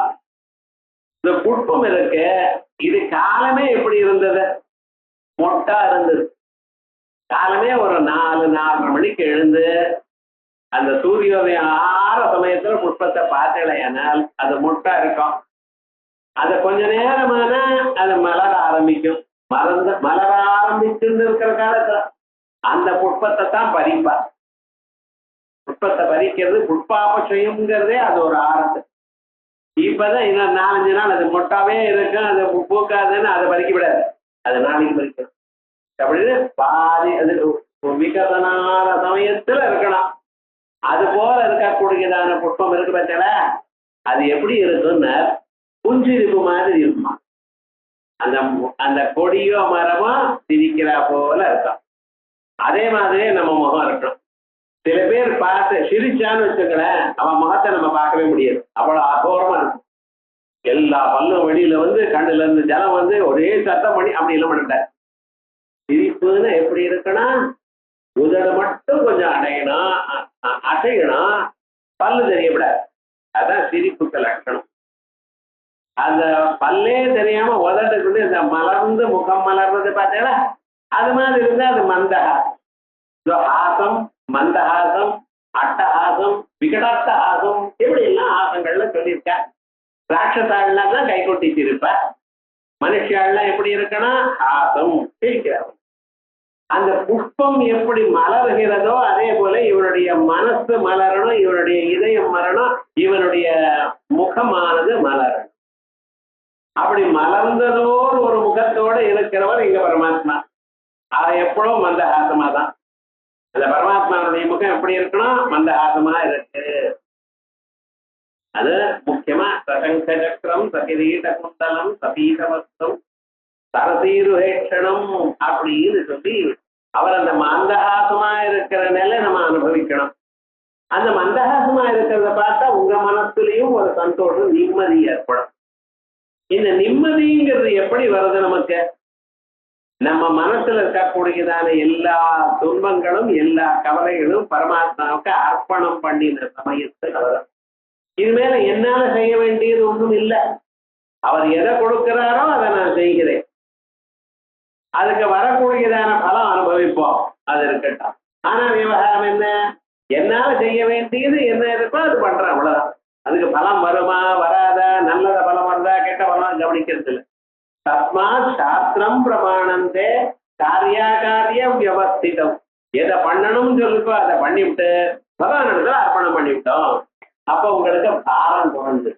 இந்த புஷ்பம் இருக்கு, இது காலமே எப்படி இருந்தது? மொட்டா இருந்தது. காலமே ஒரு 4-4:30 மணிக்கு எழுந்து அந்த சூரியோதயம் ஆற சமயத்துல புஷ்பத்தை பார்த்தலையானால் அது மொட்டா இருக்கும். அது கொஞ்ச நேரமான அது மலர ஆரம்பிக்கும். மலர ஆரம்பிச்சுன்னு இருக்கிற காலத்துல அந்த புஷ்பத்தை தான் பறிப்பா. புஷ்பத்தை பறிக்கிறது புஷ்பாபட்சயம்ங்கிறதே அது ஒரு ஆரம்பம். இப்பதான் இன்னும் 4-5 நாள் அது மொட்டாவே இருக்கும், அது பூக்காதுன்னு அதை பறிக்க விடாது, அது நாளைக்கு பறிக்கணும். அப்படின்னு பாதி அது விகசனான சமயத்துல இருக்கணும். அது போல இருக்கக்கூடியதான புஷ்பம் இருக்கு பட்சல அது எப்படி இருக்குன்னு புஞ்சிருப்பு மாதிரி இருக்குமா. அந்த அந்த கொடியோ மரமோ சிரிக்கிறா போல இருக்கும். அதே மாதிரியே நம்ம முகம் இருக்கணும். சில பேர் பார்த்து சிரிச்சான்னு வச்சுக்கிறேன், அவன் முகத்தை நம்ம பார்க்கவே முடியாது, அவ்வளவு அகோரமா இருக்கும். எல்லா பல்லும் வெளியில வந்து கண்ணுல இருந்து ஜலம் வந்து ஒரே சத்தம் பண்ணி அப்படி எல்லாம் பண்ணிட்டார். சிரிப்புன்னு எப்படி இருக்கணும்? உதடு மட்டும் கொஞ்சம் அடையணும், அசையணும், பல்லு தெரியப்படாது. அதான் சிரிப்புக்கு லட்சணம். அந்த பல்லே தெரியாம உதட்டுக்குள்ள இந்த மலர்ந்து முகம் மலர்றது பார்த்தீங்களா, அது மாதிரி இருந்தா அது மந்தஹாசம். ஹாசம், மந்தஹாசம், அட்டஹாசம், விகடாட்டஹாசம், இப்படி எல்லாம் ஹாசங்கள்ல சொல்லியிருக்க. ராட்சசாலாம் தான் கை கொட்டி சிரிப்ப. மனுஷாலாம் எப்படி இருக்கணும்? ஹாசம் சிரிக்கிறார். அந்த புஷ்பம் எப்படி மலர்கிறதோ அதே போல இவனுடைய மனசு மலரணும், இவனுடைய இதயம் மலரணும், இவனுடைய முகமானது மலரணும். அப்படி மலர்ந்ததோடு ஒரு முகத்தோடு இருக்கிறவர் இங்க பரமாத்மா. அதை எப்பவும் மந்தஹாசமா தான். அந்த பரமாத்மாவுடைய முகம் எப்படி இருக்கணும்? மந்தஹாசமா இருக்கு. அது முக்கியமா சசங்க சக்கரம், சகிரீட குண்டலம், சபீதவஸ்தம், சரசீருஹேஷணம் அப்படின்னு சொல்லி அவர் அந்த மந்தஹாசமா இருக்கிற நிலை நம்ம அனுபவிக்கணும். அந்த மந்தஹாசமா இருக்கிறத பார்த்தா உங்க மனசுலயும் ஒரு சந்தோஷம், நிம்மதி ஏற்படும். இந்த நிம்மதிங்கிறது எப்படி வருது நமக்கு? நம்ம மனசுல இருக்கக்கூடியதான எல்லா துன்பங்களும் எல்லா கவலைகளும் பரமாத்மாவுக்கு அர்ப்பணம் பண்ணின சமயத்தில் வரும். இது மேல என்னால செய்ய வேண்டியது ஒன்றும் இல்லை. அவர் எதை கொடுக்கிறாரோ அதை நான் செய்கிறேன். அதுக்கு வரக்கூடியதான பலம் அனுபவிப்போம், அது இருக்கட்டும். ஆனா விவகாரம் என்ன? என்னால செய்ய வேண்டியது என்ன இருக்கோ அது பண்றேன், அவ்வளவுதான். அதுக்கு பலம் வருமா வராதா, நல்லத பலம் வருதா கெட்ட பலம் கவனிக்கிறது இல்லை. தஸ்மாத் சாஸ்திரம் பிரமாணந்தே காரியாகாரிய வியவஸ்திதம். எதை பண்ணணும்னு சொல்லிக்கோ அதை பண்ணிவிட்டு பகவானிடத்துல அர்ப்பணம் பண்ணிவிட்டோம். அப்ப உங்களுக்கு பாரம் குறைஞ்சு.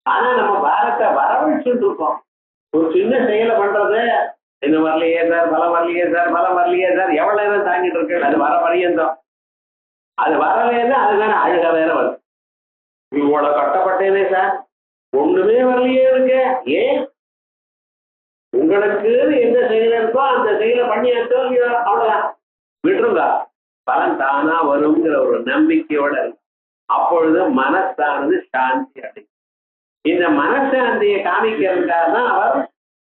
ஆனா நம்ம பாரத்தை வரவழைச்சுட்டு இருக்கோம். ஒரு சின்ன செயலை பண்றது, என்ன வரலையே சார், பலம் வரலையே சார், பலம் வரலையே சார், எவ்வளவு நேரம் தாங்கிட்டு இருக்கு, அது வர பரியந்தம். அது வரலைன்னா அதுதானே அழுக வேற வருது. இவ்வளவு கட்டப்பட்டேனே சார், ஒண்ணுமே வரலையே இருக்கு. ஏன்? உங்களுக்கு என்ன செயல இருக்கோ அந்த செயலை பண்ணியாச்சோ இல்லையோ, அவ்வளவுதான், விட்டுருங்க. பலன் தானா வருங்கிற ஒரு நம்பிக்கையோட இருக்கு. அப்பொழுது மனசானது சாந்தி அடையும். இந்த மனசாந்தியை காமிக்கிறதுக்காக தான் அவர்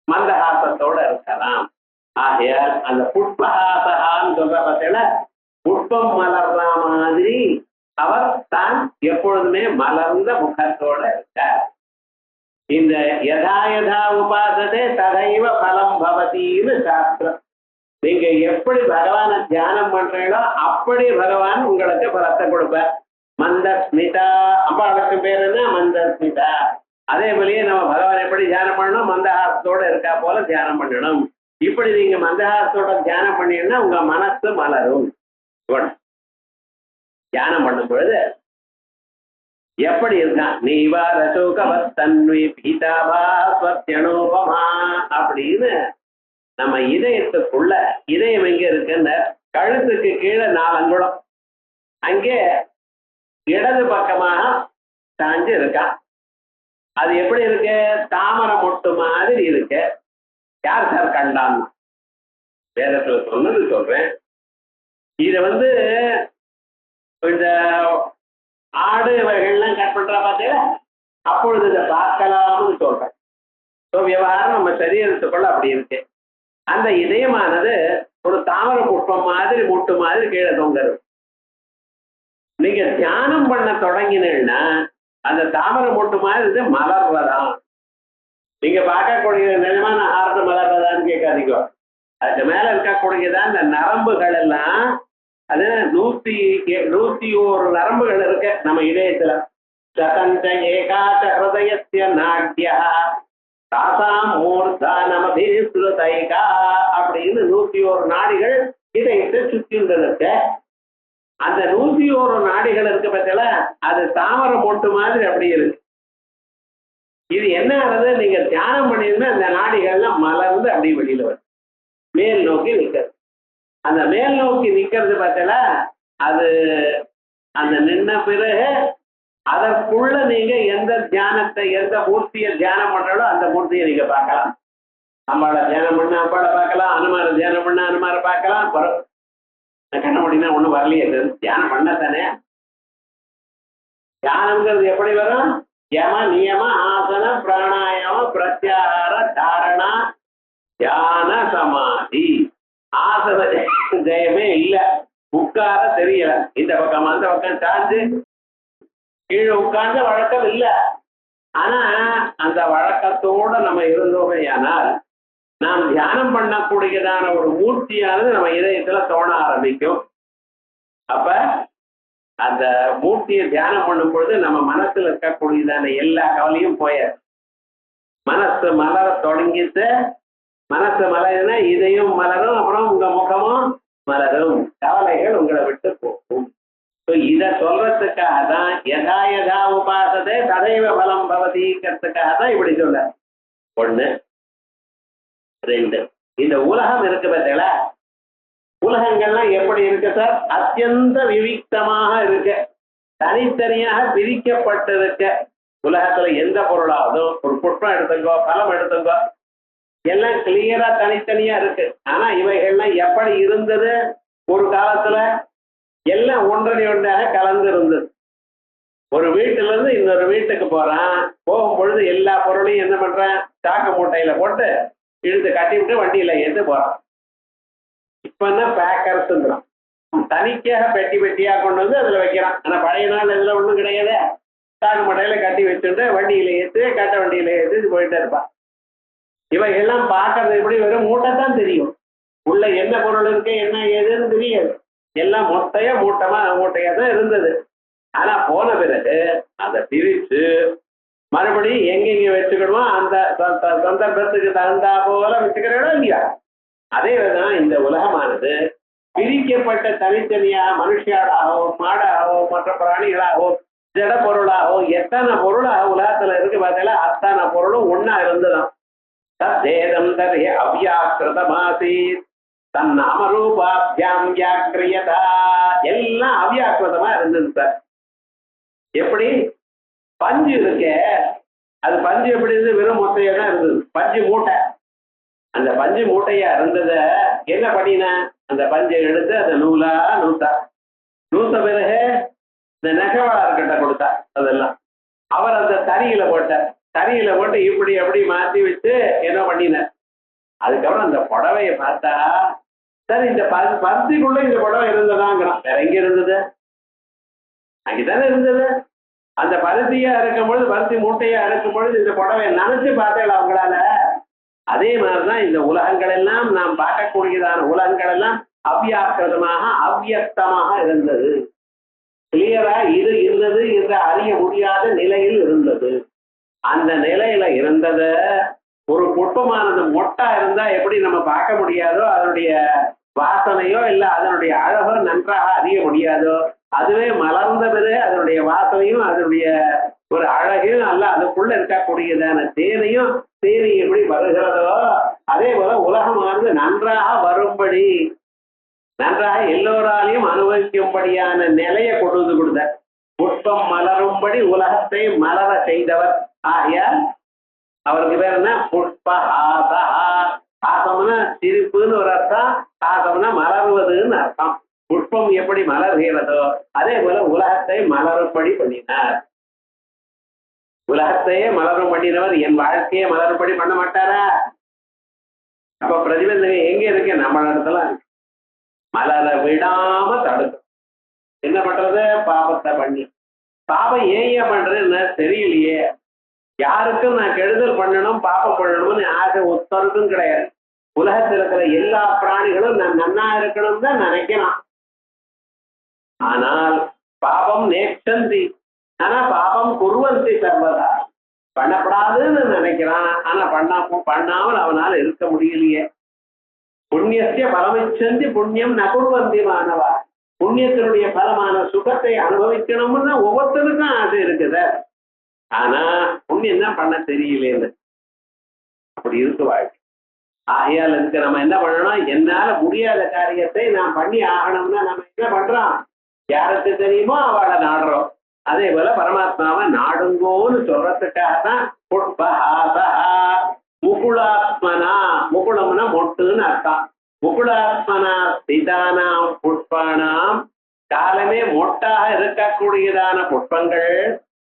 மந்தஹாசத்தோட இருக்கலாம். ஆகையால் அந்த புஷ்பஹாசகான்னு சொல்ற பார்த்தீங்கன்னா, புஷ்பம் மலர்ற மாதிரி அவர் தான் எப்பொழுதுமே மலர்ந்த முகத்தோட இருக்கார். இந்த யதா யதா உபாசதே ததைவ பலம் பவதின்னு சாஸ்திரம். நீங்க எப்படி பகவானை தியானம் பண்றீங்களோ அப்படி பகவான் உங்களுக்கு பலத்தை கொடுப்பார். மந்தஸ்மிதா, அம்பாளுக்கு பேர் என்ன? மந்தஸ்மிதா. அதே போலயே நம்ம பகவான் எப்படி தியானம் பண்ணணும்? மந்தஹாசத்தோட இருக்கா போல தியானம் பண்ணணும். இப்படி நீங்க மந்தஹாசத்தோட தியானம் பண்ணீங்கன்னா உங்க மனசு மலரும். தியானம் பண்ணும் பொழுது எப்படி இருக்கான்? நீவார சோகவத்தன்வி பீதாபா ஸ்வத்யனோபமா அப்படின்னு நம்ம இதயத்துக்குள்ள, இதயம் எங்க இருக்குன்னு கழுத்துக்கு கீழே 4 அங்குலம், அங்கே இடது பக்கமாக சாஞ்சு இருக்கான். அது எப்படி இருக்கு? தாமரை மொட்டு மாதிரி இருக்கு. யார் சார் கண்டான்? வேதத்துல சொன்னது சொல்றேன். இத இந்த ஆடு வகைகள்லாம் கட் பண்றா பார்த்தீங்களா, அப்பொழுது இதை பார்க்கலாம்னு சொல்றேன். விவகாரம் நம்ம சரீரத்துக்குள்ள அப்படி இருக்கு. அந்த இதயமானது ஒரு தாமரை புஷ்பம் மாதிரி மொட்டு மாதிரி கீழே தொங்குறது. நீங்க தியானம் பண்ண தொடங்கினீங்கன்னா அந்த தாமரை மொட்டு மாதிரி மலர்வதான். நீங்க பார்க்கக்கூடிய நிஜமான ஆர்த்த மலர்வதான்னு கேட்காதீங்க. அதுக்கு மேல இருக்கக்கூடியதான் இந்த நரம்புகள் எல்லாம். அது 101 நரம்புகள் இருக்கு நம்ம இதயத்துல. சகந்த ஏகாச்ச ஹிருதயஸ்ய நாட்யா தாசாம் மூர்தானமபிஸ்ருதைகா அப்படின்னு 101 நாடிகள் இதயத்தை சுற்றின்றதுக்கு. அந்த 101 நாடிகள் இருக்கு பத்தில, அது தாமரை மொட்டு மாதிரி அப்படி இருக்கு. இது என்ன ஆகுது? நீங்க தியானம் பண்ணிருந்தா அந்த நாடிகள்லாம் மலர்ந்து அப்படி வெளியில வரும், மேல் நோக்கி நிற்கிறது. அந்த மேல் நோக்கி நிற்கிறது பத்தில, அது அந்த நின்ன பிறகு அதற்குள்ள நீங்க எந்த தியானத்தை, எந்த மூர்த்தியை தியானம் பண்றாலோ அந்த மூர்த்தியை நீங்க பார்க்கலாம். அம்பாளை தியானம் பண்ண அம்பாளை பார்க்கலாம், அனுமார தியானம் பண்ண அனுமார பார்க்கலாம். கண்ண முடினா ஒண்ணும் வரலையே, தியானம் பண்ண தானே. தியானம்ங்கிறது எப்படி வரும்? யம நியம ஆசன பிராணாயாம பிரத்யாகார தாரணா தியான சமாதி. ஆசன ஜெயமே இல்ல, உட்கார தெரியல. இந்த பக்கம் அந்த பக்கம் சார்ந்து கீழே உட்கார்ந்த வழக்கம் இல்ல. ஆனா அந்த வழக்கத்தோட நம்ம இருந்தோமே ஆனால் நாம் தியானம் பண்ணக்கூடியதான ஒரு மூர்த்தியானது நம்ம இதயத்துல தோண ஆரம்பிக்கும். அப்ப அந்த மூர்த்தியை தியானம் பண்ணும் பொழுது நம்ம மனசுல இருக்கக்கூடியதான எல்லா கவலையும் போய மனசு மலர தொடங்கிட்டு, மனசு மலர்னா இதையும் மலரும், அப்புறம் உங்க முகமும் மலரும், கவலைகள் உங்களை விட்டு போகும். இத சொல்றதுக்காக தான் யதா யதா உபாசதே ததைவ பலம் பவதிங்கிறதுக்காக தான் இப்படி சொல்ல. 1 2 இந்த உலகம் இருக்கு பார்த்தீங்களா, உலகங்கள்லாம் எப்படி இருக்கு சார்? அத்தியந்த விவிக்தமாக இருக்கு, தனித்தனியாக பிரிக்கப்பட்டிருக்க. உலகத்துல எந்த பொருளாவதோ, ஒரு புஷ்பம் எடுத்துக்கோ, பழம் எடுத்துக்கோ, எல்லாம் கிளியரா தனித்தனியா இருக்கு. ஆனா இவைகள்லாம் எப்படி இருந்தது? ஒரு காலத்துல எல்லாம் ஒன்றனை ஒன்றாக கலந்து இருந்தது. ஒரு வீட்டுல இருந்து இன்னொரு வீட்டுக்கு போறான், போகும் பொழுது எல்லா பொருளையும் என்ன பண்றான்? சாக்கு மூட்டையில போட்டு இழுத்து கட்டி விட்டு வண்டியில ஏற்று போறான். இப்ப பேக்கர்ஸ்ங்கிறான், தனிக்காக பெட்டி பெட்டியா கொண்டு வந்து அதுல வைக்கிறான். ஆனா பழைய நாள் இதுல ஒண்ணும் கிடையாது. சாக்கு மூட்டையில கட்டி வச்சுட்டு வண்டியில ஏற்று, கட்ட வண்டியில ஏற்று போயிட்டே இருப்பான். இவைகள்லாம் பார்க்கறது எப்படி? வெறும் மூட்டை தான் தெரியும், உள்ள என்ன பொருள் இருக்கு என்ன ஏதுன்னு தெரியாது. எல்லாம் மூட்டையா தான் இருந்தது. ஆனா போன பிறகு அதை பிரிச்சு மறுபடியும் எங்கெங்க வச்சுக்கணுமோ அந்த சந்தர்ப்பத்துக்கு தகுந்தா போல வச்சுக்கிறோம் இல்லையா? அதே தான் இந்த உலகமானது பிரிக்கப்பட்ட தனித்தனியா மனுஷியாளாகவோ, மாடாகவோ, மற்ற பிராணிகளாகவோ, ஜட பொருளாகவோ, எத்தனை பொருளாக உலகத்துல இருக்கு பார்த்தீங்களா, அத்தனை பொருளும் ஒன்னா இருந்துதான். தத்தேதம் தரே அவ்யாக்கிருதமாசி தன் நாமரூபாபியாம் வியாக்கிரியதா. எல்லாம் அவ்யாக்கிருதமா இருந்தது சார். எப்படி? பஞ்சு இருக்கே, அது பஞ்சு எப்படி இருந்தது? வெறும் மொட்டையா தான் இருந்தது, பஞ்சு மூட்டை. அந்த பஞ்சு மூட்டையா இருந்தத என்ன பண்ணினா, அந்த பஞ்சை எடுத்து அந்த நூத்த பிறகு இந்த நெசவாளர்கிட்ட கொடுத்தா. அதெல்லாம் அவர் அந்த தறியில போட்டு இப்படி அப்படி மாற்றி வச்சு என்ன பண்ணினார். அதுக்கப்புறம் அந்த புடவையை பார்த்தா, சார் இந்த பருத்திக்குள்ள இந்த புடவை இருந்ததாங்கிறான். வேற எங்க இருந்தது? அங்கதானே இருந்தது. அந்த பருத்தியா இருக்கும் பொழுது, பருத்தி மூட்டையா இருக்கும் பொழுது இந்த புடவையை நினைச்சு பார்த்தேன் அவங்களால. அதே மாதிரிதான் இந்த உலகங்கள் எல்லாம், நாம் பார்க்கக்கூடியதான உலகங்கள் எல்லாம் அவ்யாக்கிரதமாக அவ்யக்தமாக இருந்தது. கிளியரா இது இருந்தது என்று அறிய முடியாத நிலையில் இருந்தது. அந்த நிலையில இருந்தத ஒரு புஷ்பமானது மொட்டா இருந்தா எப்படி நம்ம பார்க்க முடியாதோ, அதனுடைய வாசனையோ இல்ல அதனுடைய அழகோ நன்றாக அறிய முடியாதோ, அதுவே மலர்ந்த பிறகு அதனுடைய வாசனையும் அதனுடைய ஒரு அழகையும் அல்ல அதுக்குள்ள இருக்கக்கூடியதான தேனையும் தேனி எப்படி வருகிறதோ, அதே போல உலகமானது நன்றாக வரும்படி, நன்றாக எல்லோராலையும் அனுபவிக்கும்படியான நிலையை கொண்டு வந்து கொடுத்த, புஷ்பம் மலரும்படி உலகத்தை மலர செய்தவர் ஆகையால் அவருக்கு பேர் என்ன? புஷ்பஹாசா. ஹாசம்னா சிரிப்புன்னு ஒரு அர்த்தம், ஹாசம்னா மலர்வதுன்னு அர்த்தம். புஷ்பம் எப்படி மலர்கிறதோ அதே போல உலகத்தை மலரும்படி பண்ணினார். உலகத்தையே மலரும் பண்ணினவர் என் வாழ்க்கையை மலரும்படி பண்ண மாட்டாரா? அப்ப பிரதிபந்தனை எங்க இருக்கு? நம்ம இடத்துல மலர விடாம தடுக்கும். என்ன பண்றது? பாபத்தை பண்ணி. பாபம் ஏன் பண்றேன்னு தெரியலையே. யாருக்கும் நான் கெடுதல் பண்ணணும் பாப்பம் பண்ணணும்னு ஆசை ஒருத்தருக்கும் கிடையாது. உலகத்தில் இருக்கிற எல்லா பிராணிகளும் நான் நன்னா இருக்கணும் தான் நினைக்கலாம். ஆனால் பாபம் நேக்ஷந்தி, ஆனா பாபம் குருவந்தி சர்வதா. பண்ணப்படாதுன்னு நினைக்கிறான், ஆனா பண்ணாமல் அவனால இருக்க முடியலையே. புண்ணியத்திய பலமிச்சந்தி புண்ணியம் நகுர்வந்தி மாணவா. புண்ணியத்தினுடைய பலமான சுகத்தை அனுபவிக்கணும்னு ஒவ்வொருத்தருக்கும் ஆசை இருக்குது. ஆனா புண்ணியம் தான் பண்ண தெரியலேன்னு அப்படி இருக்கு வாழ்க்கை. ஆகையால் இருக்கு நம்ம என்ன பண்ணணும்? என்னால முடியாத காரியத்தை நான் பண்ணி ஆகணும்னா நம்ம என்ன பண்றோம்? யாருக்கு தெரியுமோ அவளை நாடுறோம். அதே போல பரமாத்மாவை நாடுங்கோன்னு சொல்றதுக்காகத்தான் புஷ்பஹாசா. முகுளாத்மனா, முகுளம்னா மொட்டுன்னு அர்த்தம். முகுளாத்மனா ஸ்திதானாம் புஷ்பானாம், காலமே மொட்டாக இருக்கக்கூடியதான புஷ்பங்கள்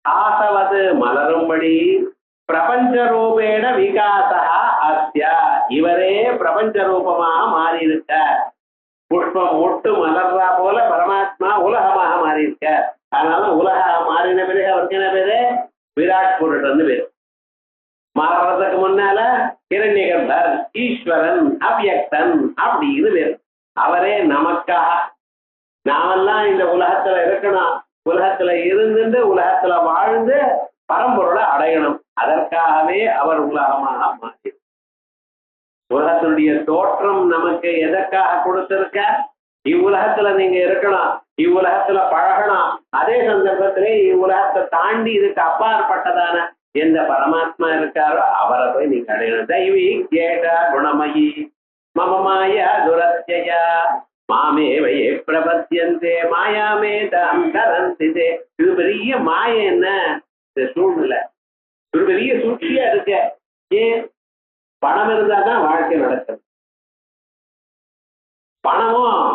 ஆசவது மலரும்படி பிரபஞ்ச ரூபேண விகாசா அஸ்யா. இவரே பிரபஞ்ச ரூபமாக மாறி இருக்க. புஷ்பம் ஒட்டு மலர்றா போல பரமாத்மா உலகமாக மாறி இருக்க. அதனால உலக மாறின பிறகு அவருக்கு என்ன பேரு? விராட் புருஷன் பேரு. மாறுறதுக்கு முன்னால ஹிரண்யகர்பர், ஈஸ்வரன், அவ்யக்தன் அப்படின்னு பேரு. அவரே நமக்காக. நாமெல்லாம் இந்த உலகத்துல இருக்கணும், உலகத்துல இருந்துட்டு உலகத்துல வாழ்ந்து பரம்பொருளை அடையணும். அதற்காகவே அவர் உலகமாக மாறி. உலகத்தினுடைய தோற்றம் நமக்கு எதற்காக கொடுத்திருக்க? இவ்வுலகத்துல நீங்க இருக்கணும், இவ்வுலகத்துல பழகணும். அதே சந்தர்ப்பத்திலே இவ்வுலகத்தை தாண்டி இதுக்கு அப்பாற்பட்டதான எந்த பரமாத்மா இருக்காரோ அவரை போய் நீங்க அடையணும். தெய்வீ கேட்டா குணமயி மமமாய துரத்யா மாமேவையே பிரபத்தியந்தே மாயாமே தாம் கரந்திதே. இது பெரிய மாய என்ன? இந்த சூழ்நிலை ஒரு பெரிய சூழ்ச்சியா இருக்க. ஏன்? பணம் இருந்தா தான் வாழ்க்கை நடக்குது. பணமும்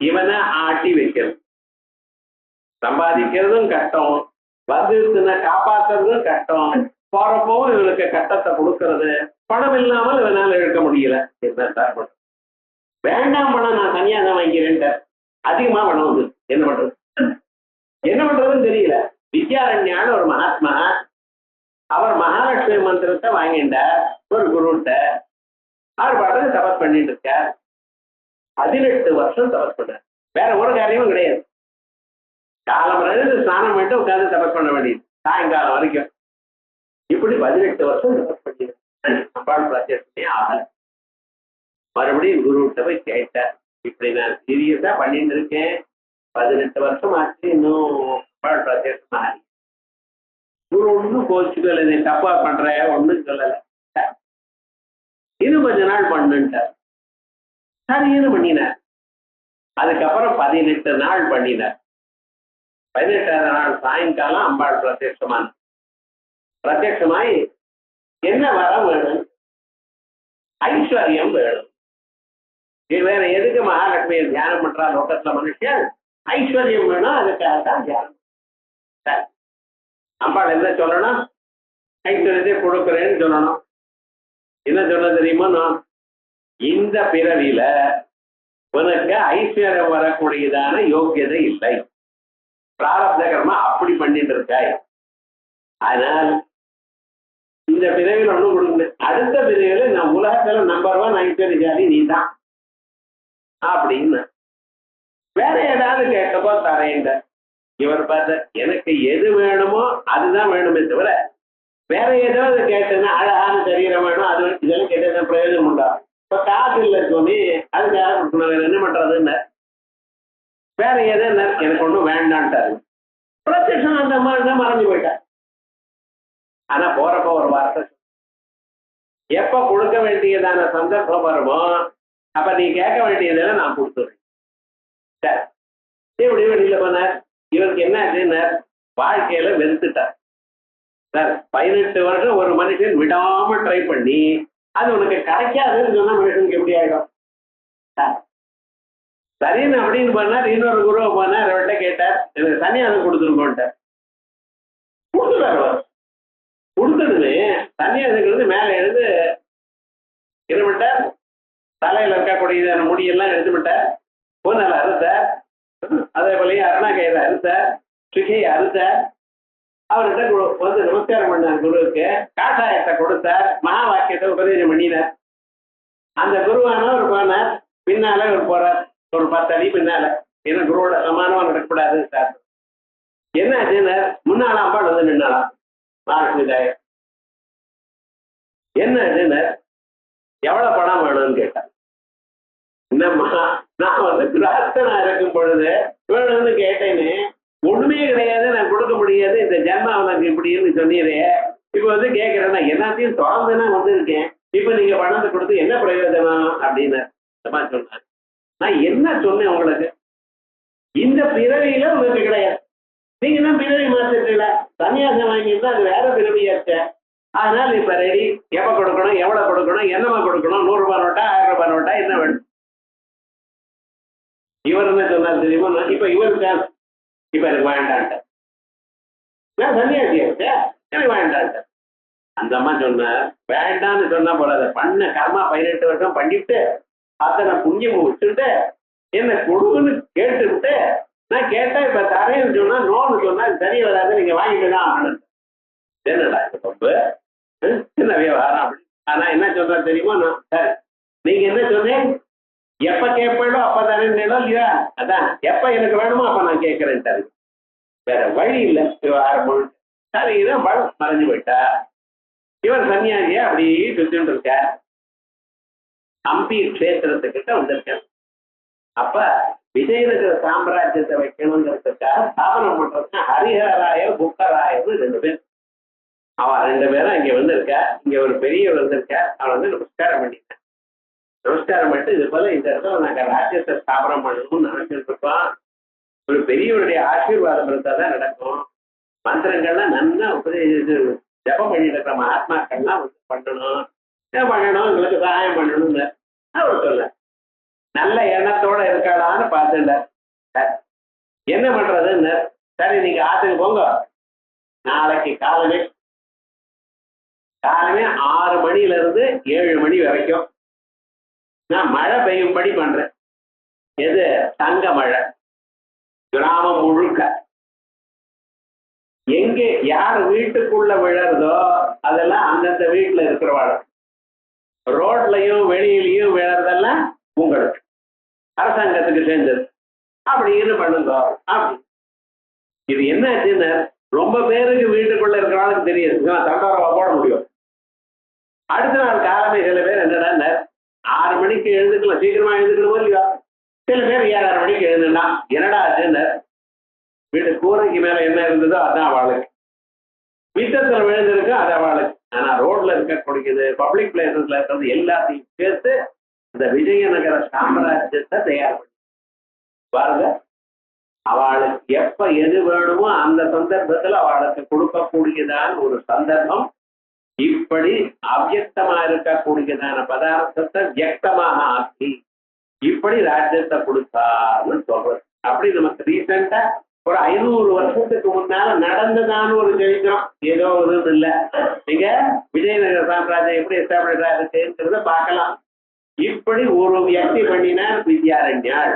இவனை ஆட்டி வைக்கிறது. சம்பாதிக்கிறதும் கஷ்டம், வந்து காப்பாற்றுறதும் கஷ்டம், போறப்பவும் இவனுக்கு கஷ்டத்தை கொடுக்கறது. பணம் இல்லாமல் இவனால இழுக்க முடியல. என்ன சார் பண்றது? வேண்டாம் பணம், நான் சன்னியாசம் வாங்கிறேன்ட்ட அதிகமா பணம் வந்து என்ன பண்றது? என்ன பண்றதுன்னு தெரியல. வித்யாரண்யான ஒரு மகாத்மா, அவர் மகாலட்சுமி மந்திரத்தை வாங்கிட்டார் ஒரு குருட்ட. அவர் பாட்டு தபஸ் பண்ணிட்டு இருக்கார். 18 வருஷம் தபஸ் பண்ணார். வேற ஒரு காரியமும் கிடையாது. காலம் ஸ்நானம் பண்ணிட்டு உட்காந்து தபஸ் பண்ண வேண்டியது சாயங்காலம் வரைக்கும். இப்படி 18 வருஷம் தபஸ் பண்ணி அப்பாள் பிரத்யட்சமே ஆகல. மறுபடியும் குருட்ட போய் கேட்டார், இப்படி நான் சீரியஸா பண்ணிட்டு இருக்கேன், 18 வருஷம் ஆச்சு, இன்னும் அப்பாள் பிரத்யட்சம் ஆகி. குரு ஒன்றும் கோச்சுக்கல, நீ தப்பா பண்ற ஒன்றும் சொல்லல. இன்னும் கொஞ்ச நாள் பண்ணுட்டார். சரின்னு பண்ணினார். அதுக்கப்புறம் 18 நாள் பண்ணினார். 18ஆவது நாள் சாயங்காலம் அம்பாள் பிரத்யட்சமாய் என்ன வரம் வேணும்? ஐஸ்வர்யம் வேணும். வேற எதுக்கு மகாலட்சுமியை தியானம் பண்றா லோகத்துல மனுஷன்? ஐஸ்வர்யம் வேணும், அதுக்காக தான் தியானம். அம்பாள் என்ன சொல்லணும்? ஐஸ்வர்யத்தை கொடுக்குறேன்னு சொல்லணும். என்ன சொல்ல தெரியுமா? இந்த பிறவியில உனக்கு ஐஸ்வர்யம் வரக்கூடியதான யோக்கியதை இல்லை, பிராரப்த கர்மா அப்படி பண்ணிட்டு இருக்காய். ஆனால் இந்த பிறவியில் ஒன்றும் கொடுக்கல. அடுத்த பிறவியில நான் உலகத்துல நம்பர் 1 ஐஸ்வர்யசாலி நீ தான் அப்படின்னு வேற ஏதாவது கேட்டப்போ தரேன். இவர் பார்த்த எனக்கு எது வேணுமோ அதுதான் வேணுமே தவிர வேற ஏதாவது கேட்டேன்னா அழகான சரீரம் வேணும், அது இதெல்லாம் கேட்டது பிரயோஜனம் உண்டா? இப்ப காசு இல்லை சுவாமி, அதுக்காக கொடுக்கணும், வேற என்ன பண்றதுன்னு வேற எதை எனக்கு ஒன்றும் வேண்டான்ட்டாரு. பிரத்யட்சம் அந்த மாதிரி தான் மறைஞ்சு போயிட்டார். ஆனா போறப்ப ஒரு வார்த்தை, எப்ப கொடுக்க வேண்டியதான சந்தர்ப்பம் வருமோ அப்ப நீ கேட்க வேண்டியதெல்லாம் நான் கொடுத்துறேன். இப்படி வெளியில போனார். இவருக்கு என்ன ஆச்சுன்னு வாழ்க்கையில வெறுத்துட்டார். சார் 18 வருஷம் ஒரு மனுஷன் விடாம ட்ரை பண்ணி அது உனக்கு கிடைக்காதுன்னு சொன்னா மனுஷனுக்கு எப்படி ஆயிடும்? சரின்னு அப்படின்னு பண்ணார். இன்னொரு குருவை போனார், அவர்கிட்ட கேட்டார், எனக்கு சன்னியாசம் கொடுத்துருக்கோன்ட்டார். கொடுத்துட்டார். கொடுத்ததுமே சன்னியாசத்துக்கு மேலே எழுந்து இருமிட்டார், தலையில் இருக்கக்கூடிய முடியெல்லாம் எடுத்துவிட்டார், போனால அறுத்தார், அதே போலயே அருணாகயிறை அறுத்தார், சுகையை அறுத்தார். அவர்கிட்ட வந்து நமஸ்காரம் பண்ணார் குருவுக்கு, காஷாயத்தை கொடுத்தார், மகா வாக்கியத்தை உபதேசம் பண்ணினார். அந்த குருவானவர் போனார், பின்னால ஒரு போறார், ஒரு 10 அடி பின்னால. ஏன்னா குருவோட சமானமா நடக்கக்கூடாது சார். என்ன ஆச்சுன்னா முன்னாள் அம்பாள் வந்து நின்னாலாம் மகாலட்சுமி தாயர். என்ன ஆச்சுன்னா எவ்வளவு பணம் வேணும்னு கேட்டார். என்னம்மா நான் வந்து கிராஸ்தனா இருக்கும் பொழுது வேணும்னு கேட்டேன்னு, ஒண்ணுமே கிடையாது, நான் கொடுக்க முடியாது, இந்த ஜென்மா உனக்கு இப்படின்னு சொன்னீரே, இப்ப வந்து கேட்கிறேன், நான் எல்லாத்தையும் தொடர்ந்துனா வந்திருக்கேன், இப்ப நீங்க பணத்தை கொடுத்து என்ன பிரயோஜனம் அப்படின்னு சொன்னார். நான் என்ன சொன்னேன் உங்களுக்கு? இந்த பிறவியில உங்களுக்கு கிடையாது, நீங்க தான் பிறவி மாத்திட்டீங்களா, சன்னியாசம் வாங்கியிருந்தா அது வேற பிறவியாச்ச. அதனால இப்ப ரெடி, எப்ப கொடுக்கணும், எவ்வளவு கொடுக்கணும், என்னமா கொடுக்கணும், 100 ரூபாய் நோட்டா 1000 ரூபாய் நோட்டா, என்ன வேணும்? இவர் என்ன சொன்னார் தெரியுமா? இப்ப இவருக்கு இப்ப எனக்கு வேண்டான்ட்ட, நான் சன்னியாசி ஆச்சேன், எனக்கு வேண்டான்ட்ட. அந்த அம்மா சொன்ன வேண்டான்னு சொன்னா போல, அதை பண்ண கர்மா 18 வருஷம் பண்ணிட்டு அத்தனை புண்ணியம் வச்சுட்டு என்ன கொடுன்னு கேட்டுவிட்டு, நான் கேட்டா இப்ப தரேன்னு சொன்னா நோன்னு சொன்னா சரி வராது, நீங்க வாங்கிட்டு தான் ஆகணும். என்னடா பப்பு சின்ன விவகாரம் அப்படி. ஆனா என்ன சொல்ற தெரியுமா? நான் சரி நீங்க என்ன சொன்னேன், எப்ப கேட்பேனோ அப்ப தரேன்னு இல்லையா? அதான் எப்ப எனக்கு வேணுமோ அப்ப நான் கேட்கறேன். சரி வேற வழி இல்லை, விவகாரம் சரி இதான் மறைஞ்சு போயிட்டா. இவர் சன்னியாசியா அப்படி சுத்திட்டு இருக்க, ஹம்பி கஷேத்திரத்துக்கிட்ட வந்திருக்கேன். அப்ப விஜயநகர சாம்ராஜ்யத்தை வைக்கணுங்கிறதுக்காக ஸ்தாபனம் பண்றதுக்கு ஹரிஹராயர் புக்கராயர்னு 2 பேர். அவன் 2 பேரும் இங்க வந்திருக்க. இங்க ஒரு பெரியவர் வந்திருக்க, அவன் வந்து நமஸ்காரம் பண்ணிட்டேன். நமஸ்காரம் பண்ணிட்டு இது போல இந்த இடத்துல நாங்க ராஜ்யத்தை ஸ்தாபனம் பண்ணணும்னு நினைச்சிட்டு இருக்கோம், ஒரு பெரியவருடைய ஆசீர்வாதம் இருந்தா தான் நடக்கும், மந்திரங்கள்லாம் நல்லா ஜபம் பண்ணிட்டு இருக்கிற மகாத்மாக்கள்லாம் வந்து பண்ணணும் எங்களுக்கு சகாயம் பண்ணணும்னு அவர் சொல்ல. நல்ல எண்ணத்தோட இருக்காளான்னு பார்த்துட்ட. என்ன பண்றதுன்னு, சரி நீங்க ஆத்துக்கு போங்க, நாளைக்கு காலமே 6 மணில இருந்து 7 மணி வரைக்கும் நான் மழை பெய்யும்படி பண்றேன். எது? தங்க மழை, கிராமம் முழுக்க. எங்க யார் வீட்டுக்குள்ள விழறதோ அதெல்லாம் அந்தந்த வீட்டுல இருக்கிறவாள், ரோட்லயும் வெளியிலையும் விழறதெல்லாம் உங்களுக்கு அரசாங்கத்துக்கு சேர்ந்தது அப்படின்னு பண்ணுங்க. அப்படி இது என்ன ஆச்சுன்னு ரொம்ப பேருக்கு வீட்டுக்குள்ள இருக்கிறாலும் தெரியுது, தண்டோரவா போட முடியும். அடுத்த நாள் காலமே சில பேர் என்னடா 6 மணிக்கு எழுந்துக்கலாம், சீக்கிரமா எழுந்துக்கணுமோ இல்லையா? சில பேர் 7:30 மணிக்கு எழுந்துனா என்னடா ஆச்சுன்னு, வீட்டு கூரைக்கு மேல என்ன இருந்ததோ அதான் அவளுக்கு, மித்தத்துல விழுந்திருக்கு அது அவளுக்கு. ஆனா ரோட்ல இருக்கக்கூடியது, பப்ளிக் பிளேசஸ்ல இருக்கிறது எல்லாத்தையும் சேர்த்து இந்த விஜயநகர சாம்ராஜ்யத்தை தயார் பண்ணி பாருங்க. அவளுக்கு எப்ப எது வேணுமோ அந்த சந்தர்ப்பத்துல அவளுக்கு கொடுக்கக்கூடியதான ஒரு சந்தர்ப்பம். இப்படி அவ்யக்தமா இருக்கக்கூடியதான பதார்த்தத்தை வியக்தமாக ஆக்கி இப்படி ராஜ்யத்தை கொடுத்தான்னு சொல்றது. அப்படி நமக்கு ரீசெண்டா ஒரு 500 வருஷத்துக்கு முன்னால நடந்ததான ஒரு சரித்திரம், ஏதோ ஒரு இல்லை. நீங்க விஜயநகர சாம்ராஜ்யம் எப்படி எஸ்டாப்ளிஷ் இருக்குங்கிறத பார்க்கலாம். இப்படி ஒரு வியக்தி பண்ணினார் வித்யாரண்யாள்.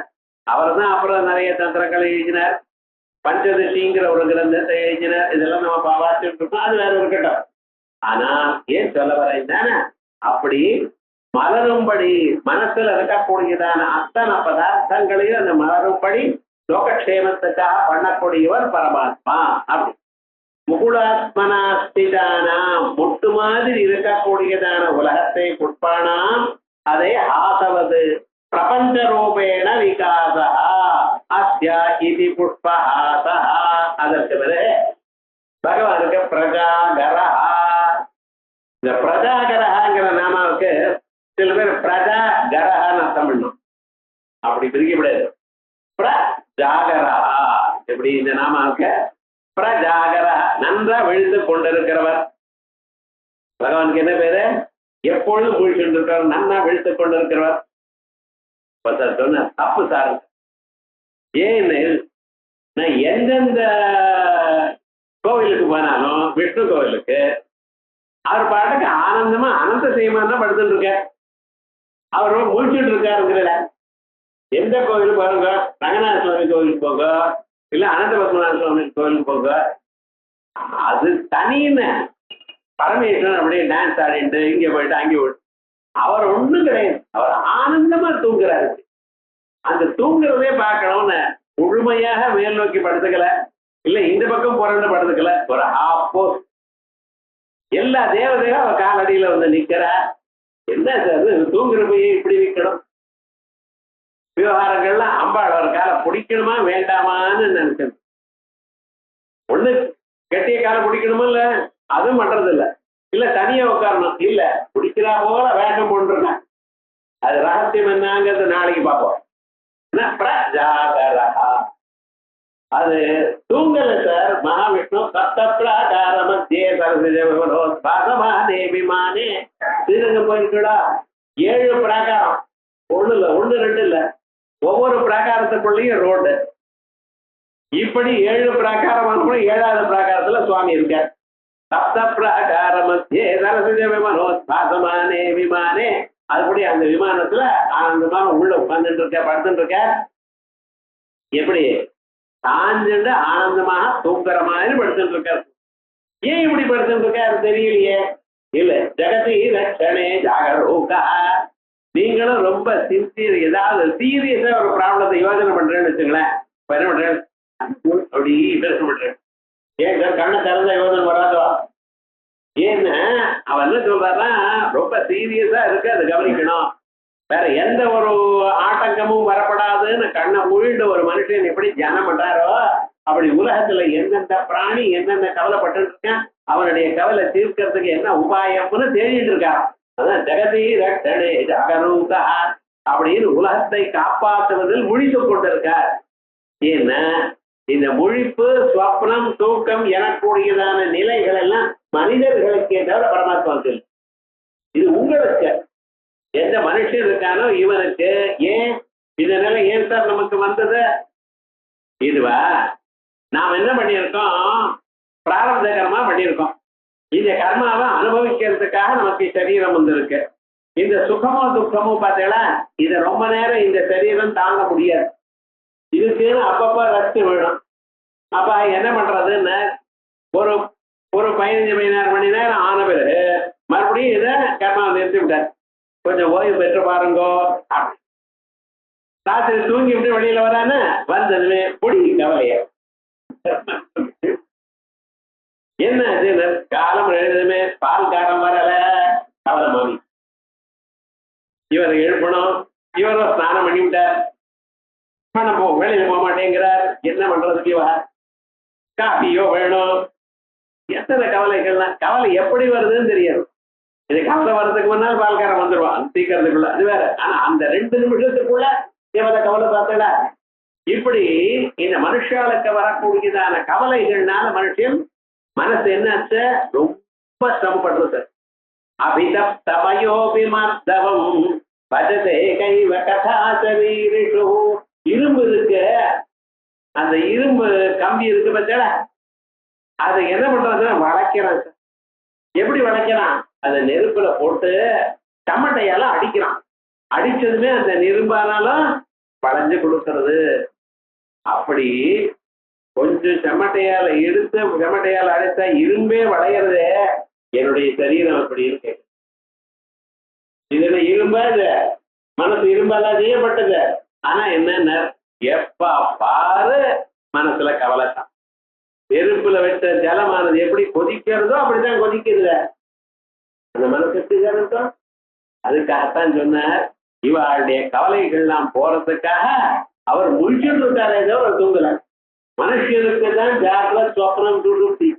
அவர் தான் அப்புறம் நிறைய தந்திரங்களை எழுதினார், பஞ்சதசிங்கிற ஒரு கிரந்தத்தை எழுதினார். இதெல்லாம் நம்ம வாசிச்சுட்டு இருக்கோம், அது வேற இருக்கட்டும். ஆனா ஏன் சொல்ல வரேன், அப்படி மலரும்படி மனசுல இருக்கக்கூடியதான அத்தனை பதார்த்தங்களையும் அந்த மலரும்படி லோகக்ஷேமத்துக்காக பண்ணக்கூடியவர் பரமாத்மா. அப்படி முகுளாத்மனாஸ்திதானா, முட்டு மாதிரி இருக்கக்கூடியதான உலகத்தை கொடுப்பானாம். அதை ஆசவது பிரபஞ்ச ரூபேண விகாசா அஸ்யா இதி புஷ்பஹாசா. அதற்கு பிறகு பகவானுக்கு பிரஜாகரா. இந்த பிரஜாகரஹாங்கிற நாமாவுக்கு சில பேர் பிரஜாகரஹான்னு அர்த்தம் பண்ணும், அப்படி பிரிக்க முடியாது. பிரஜாகரா எப்படி இந்த நாமாவுக்கு பிரஜாகர நன்றா விழுந்து கொண்டிருக்கிறவர். பகவானுக்கு என்ன பேரு? எப்பொழுதும் முழிச்சுட்டு இருக்கிறவர், நன்னா விழுத்து கொண்டிருக்கிறவர். சொன்ன தப்பு சார். ஏன்னு நான் எந்தெந்த கோவிலுக்கு போனாலும் விஷ்ணு கோவிலுக்கு அவர் பாட்டுக்கு ஆனந்தமா அனந்த செய்யமா படுத்துட்டு இருக்க. அவர் முழிச்சுட்டு இருக்காருங்கிறல. எந்த கோவிலுக்கு பாருங்க, ரங்கநாத சுவாமி கோவிலுக்கு போங்க, இல்ல அனந்த பத்மநாத சுவாமி கோவிலுக்கு போங்க, அது தனின்னு பரமேஸ்வரன் அப்படியே டான்ஸ் ஆடிட்டு இங்க போயிட்டு அங்கே போயிட்டு அவர் ஒண்ணும் கிடையாது. அவர் ஆனந்தமா தூங்குறாரு. அந்த தூங்குறதே பார்க்கணும்னு முழுமையாக மேல் நோக்கி படுத்துக்கல, இல்ல இந்த பக்கம் புரண்டு படுத்துக்கல, ஒரு ஆப்போ எல்லா தேவதையும் அவர் காலடியில வந்து நிக்கிற. என்ன சார் தூங்குறப்பையே இப்படி நிக்கணும்? விவகாரங்கள்லாம் அம்பாள் அவர் காலை பிடிக்கணுமா வேண்டாமான்னு நினைச்சது. ஒண்ணு கெட்டிய காலை பிடிக்கணுமா இல்ல, அதுவும் பண்றது இல்ல. இல்ல தனியா உட்காரணும், இல்ல பிடிக்கிறா போல வேகம் போட்டுருங்க. அது ரகசியம் என்னங்கிறது நாளைக்கு பார்ப்போம். அது தூங்கல சார். மகாவிஷ்ணு சப்தப்ராகார மத்தியே சரசிஜமானே ஸ்ரீரங்கம் போயிருக்கா? 7 பிராகாரம், ஒண்ணு இல்ல, 1 2 இல்ல, ஒவ்வொரு பிராகாரத்துக்குள்ளேயும் ரோடு. இப்படி 7 பிராகாரம், 7வது பிராகாரத்துல சுவாமி இருக்கார். சப்த பிராகார மத்தியே சரசிஜ விமனோத்பாசமானே விமானே. அதுபடி அந்த விமானத்துல ஆனந்தமா உள்ள உட்கார்ந்துட்டு இருக்க, படுத்துட்டு இருக்க. எப்படி சாஞ்சுட்டு ஆனந்தமாக தூங்குற மாதிரி படுத்துட்டு இருக்காரு. ஏன் இப்படி படுத்துட்டு இருக்காரு தெரியலையே. இல்ல ஜெகதி ரட்சணே ஜாகரூகா. நீங்களும் ரொம்ப சின்சியர், ஏதாவது சீரியஸா ஒரு ப்ராப்ளத்தை யோசனை பண்றேன்னு வச்சுங்களேன், என்ன பண்றேன் அப்படி பேச பண்றேன். ஏன் சார் கண்ணை திறந்த யோசனை வராதோ? ஏன்னா அவன் என்ன சொல்றாருன்னா ரொம்ப சீரியஸா இருக்கு, அதை கவனிக்கணும், வேற எந்த ஒரு ஆட்டங்கமும் வரப்படாதுன்னு கண்ணை உழுண்டு ஒரு மனுஷன் எப்படி தியானம் பண்றாரோ அப்படி உலகத்துல எந்தெந்த பிராணி என்னென்ன கவலைப்பட்டு இருக்கான், அவனுடைய கவலை தீர்க்கறதுக்கு என்ன உபாயம்னு தேடிட்டு இருக்கான். அதான் ஜெகதி ரட்சணே ஜாகரூகா அப்படின்னு உலகத்தை காப்பாற்றுவதில் முழித்து கொண்டிருக்கார். ஏன்னா இந்த முழிப்பு, ஸ்வப்னம், தூக்கம் எனக்கூடியதான நிலைகள் எல்லாம் மனிதர்களுக்கே தவிர பரமாத்மாவுக்கு. இது உங்களுக்கு எந்த மனுஷன் இருக்கானோ இவனுக்கு. ஏன் இந்த நிலை ஏன் சார் நமக்கு வந்தது? இதுவா நாம் என்ன பண்ணியிருக்கோம்? பிராரப்த கர்மா பண்ணியிருக்கோம். இந்த கர்மாவை அனுபவிக்கிறதுக்காக நமக்கு சரீரம் வந்திருக்கு. இந்த சுகமோ துக்கமோ பார்த்தீங்களா, இதை ரொம்ப நேரம் இந்த சரீரம் தாங்க முடியாது. இதுக்குன்னு அப்பப்போ ரத்து விடும். அப்ப என்ன பண்றதுன்னு ஒரு 15 மணி நேரம் ஆன பிறகு மறுபடியும் இதை கர்மாவை நிறுத்தி விட்டார். கொஞ்சம் ஓய்வு பெற்று பாருங்கோ. ராத்திரி தூங்கி விட்டு வெளியில வரானே, வந்ததுமே பொடி கவலைய என்ன காலம் எழுதுமே பால் காரம் வரல, கவலை மாமி. இவரை எழுப்பணும், இவரும் ஸ்நானம் பண்ணி விட்டார், வெளியில போக மாட்டேங்கிறார். என்ன பண்றதுக்கு இவ காஃபியோ வேணும். எத்தனை கவலைகள்லாம். கவலை எப்படி வருதுன்னு தெரியாது. இது கவலை வர்றதுக்கு முன்னால் பால்காரன் வந்துடுவான் சீக்கிரத்துக்குள்ள, அது வேற. ஆனா அந்த 2 நிமிஷத்துக்குள்ள இவரை கவலை பார்த்தல. இப்படி இந்த மனுஷாளுக்கு வரக்கூடியதான கவலைகள்னால மனுஷன் மனசு என்னாச்சு, ரொம்ப சிரமப்படுறது. அபிதப்தமயோபிமர்தவம் பஜதே கைவ கதாசரீரிஷு. இரும்பு இருக்கு, அந்த இரும்பு கம்பி இருக்கு பார்த்தா, அதை என்ன பண்றதுன்னா வளைக்கிறான். எப்படி வளைக்கிறான்? அந்த நெருப்புல போட்டு டமட்டையால அடிக்கிறான். அடிச்சதுமே அந்த நெரும்பானாலும் வளைஞ்சு கொடுக்கறது. அப்படி கொஞ்சம் செம்மட்டையால எடுத்து செம்மட்டையால அடித்தா இரும்பே வளையறது. என்னுடைய சரீரம் அப்படி இருக்கு. இதுல இரும்பா இது மனசு இரும்பாதான் செய்யப்பட்டது. ஆனா என்னென்ன எப்ப பாரு மனசுல கவலை தான். நெருப்புல வச்ச ஜலமானது எப்படி கொதிக்கிறதோ அப்படித்தான் கொதிக்கிறது அந்த மனசுக்கு ஜனத்தம். அதுக்காகத்தான் சொன்னார், இவளுடைய கவலைகள்லாம் போறதுக்காக அவர் முழிச்சுட்டு இருக்காரே தவிர தூங்கல. மனுஷனுக்கு தான் ஜாகிரத சொப்னம் சுடுப்தி.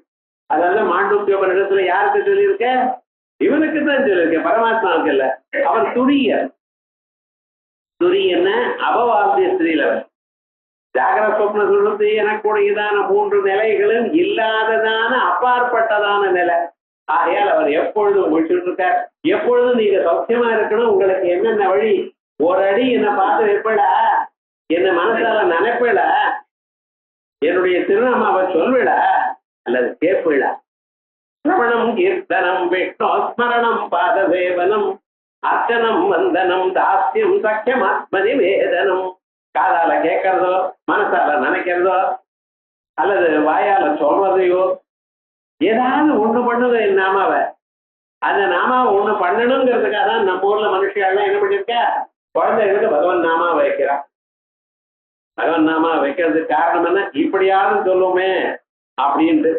அதாவது மாண்டூக்கிய இடத்துல யாருக்கு சொல்லியிருக்க? இவனுக்கு தான் சொல்லியிருக்க, பரமாத்மாவுக்கு இல்ல. அவர் துரியர். துரியன்னு அபவாத்திய ஸ்திரீல ஜாகர சொப்ன சுழுத்தி எனக்குடையதான 3 நிலைகளும் இல்லாததான அப்பாற்பட்டதான நிலை. ஆகையால் அவர் எப்பொழுதும் முடிச்சுட்டு இருக்கார். எப்பொழுதும் நீங்க சௌக்கியமா இருக்கணும். உங்களுக்கு என்னென்ன வழி? ஒரு அடி என்னை பார்த்து வைப்படா, என்ன மனசால நினைப்படா, என்னுடைய திருநாமாவை சொல்விடா அல்லது கேட்பிடா. சிரவணம் கீர்த்தனம் விஷ்ணோஸ்மரணம் பாதசேவனம் அர்ச்சனம் வந்தனம் தாஸ்யம் சக்கியம் ஆத்மநிவேதனம். காதால கேட்கறதோ மனசால நினைக்கிறதோ அல்லது வாயால சொல்றதையோ ஏதாவது ஒண்ணு பண்ணுங்க என் நாமாவை. அந்த நாமாவை ஒண்ணு பண்ணணுங்கிறதுக்காக தான் நம்ம ஊர்ல மனுஷியெல்லாம் என்ன பண்ணிருக்கா, குழந்தைகளுக்கு பகவான் நாமா வைக்கிறான். பகவான் நாமா வைக்கிறதுக்கு காரணம் என்ன? இப்படியாவது சொல்லுவோமே அப்படின்ட்டு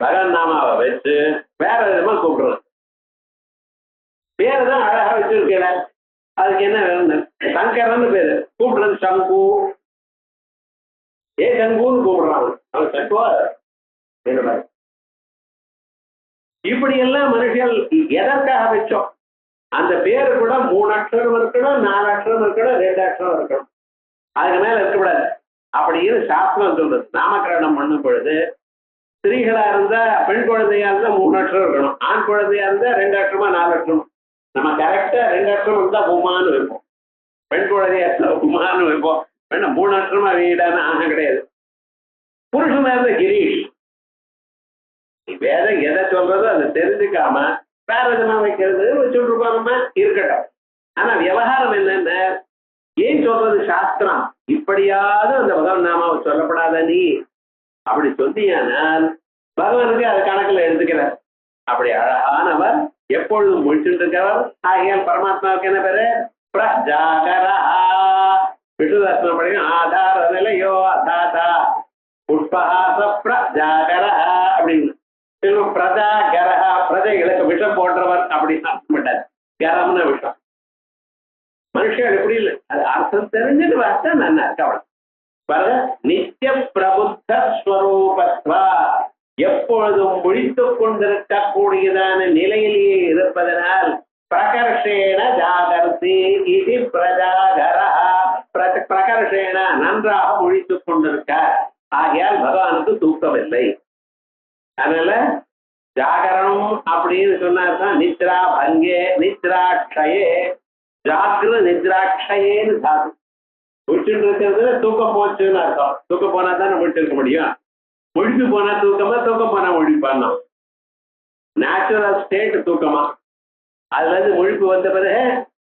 பகவான் நாமாவை வச்சு வேற விதமா கூப்பிடுறது. பேரு தான் அழகா வச்சிருக்கல, அதுக்கு என்ன வேணும்? சங்கரன்னு பேரு, கூப்பிடுறது சங்கு. சங்குன்னு கூப்பிடுறாங்க, அவன் சங்குவா என்ன? இப்படி எல்லாம் மனுஷர்கள் எதற்காக வச்சோம்? அந்த பேரு கூட 3 அக்ஷரம் இருக்கணும், 4 அக்ஷரம் இருக்கணும், 2 அக்ஷரம் இருக்கணும், அதுக்கு மேல இருக்கக்கூடாது அப்படின்னு சாஸ்திரம் சொல்றது. நாமகரணம் பண்ணும் பொழுது ஸ்திரீகளா இருந்தா, பெண் குழந்தையா இருந்தா 3 அக்ஷரம் இருக்கணும், ஆண் குழந்தையா இருந்தா 2 அக்ஷரமா 4 அக்ஷரம். நம்ம கரெக்டா 2 அக்ஷரம் இருந்தா உமான்னு வைப்போம், பெண் குழந்தையா இருந்தா உமான்னு வைப்போம். வேணா 3 அக்ஷரமா வீடான்னு ஆக கிடையாது. புருஷனா இருந்தா கிரீஷ். வேதம் எதை சொல்றதோ அதை தெரிஞ்சுக்காம வேற விதமா வைக்கிறது வச்சுட்டு இருக்கோம். நம்ம இருக்கட்டும். ஆனா விவகாரம் என்னென்ன, ஏன் சொல்றது சாஸ்திரம்? இப்படியாவது அந்த பகவான் நாமாவை சொல்லப்படாத நீ அப்படி சொன்னியானால் பகவானுக்கு அது கணக்குல எடுத்துக்கிறார். அப்படி அழகானவர், எப்பொழுதும் முடிச்சுட்டு இருக்கவர். ஆகியால் பரமாத்மாவுக்கு என்ன பேரு? பிரஜாகரா. விஷ்ணுதாத்மா படிக்க ஆதார நிலையோ அதாதா புஷ்பஹாச பிரஜாகரா அப்படின்னு. பிரஜாகரா, பிரஜைகளுக்கு விஷம் போன்றவர் அப்படின்னு அர்த்தம் பண்ணார். கரம்னு விஷம். மனுஷன் எப்படி இல்லை, அது அர்த்தம் தெரிஞ்சுட்டு வார்த்தை நான் அர்த்தம். நித்திய பிரபுத்த ஸ்வரூபத்வா, எப்பொழுதும் முடித்துக் கொண்டிருக்கக்கூடியதான நிலையிலேயே இருப்பதனால் பிரகர்ஷேன ஜாகர்த்தி இது பிரஜாகரா. பிரகர்ஷேன நன்றாக முடித்துக் கொண்டிருக்கார். ஆகையால் பகவானுக்கு தூக்கமில்லை. அதனால ஜாகரணம் அப்படின்னு சொன்னாதான் நித்ரா பங்கே நித்ராட்சயே, ஜாகிர நித்ராட்சயேன்னு சாது. முடிச்சுட்டு இருக்கிறதுல தூக்கம் போச்சுன்னு அர்த்தம். தூக்கம் போனா தானே முடிச்சிருக்க முடியும். முடிச்சு போனா தூக்கமா, தூக்கம் போனா முழிப்பான். நேச்சுரல் ஸ்டேட் தூக்கமா, அதுல இருந்து முழிப்பு வந்த பிறகு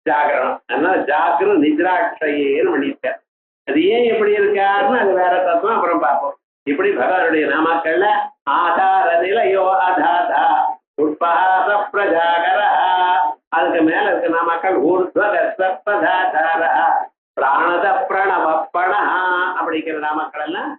ஜாகரணம். அதனால ஜாகிர நித்ராட்சயேன்னு பண்ணியிருக்க. அது ஏன் எப்படி இருக்காருன்னு அது வேற தத்துவம், அப்புறம் பார்ப்போம். இப்படி பகவானுடைய நாமாக்கள்ல ஆதார நிலையோ அதாதா உட்பஹாச பிரஜாகர, அதுக்கு மேல இருக்க நாமாக்கள் ஊர்த்வ பிராணத பிரணவ பண அப்படிங்கிற நாமாக்கள் எல்லாம்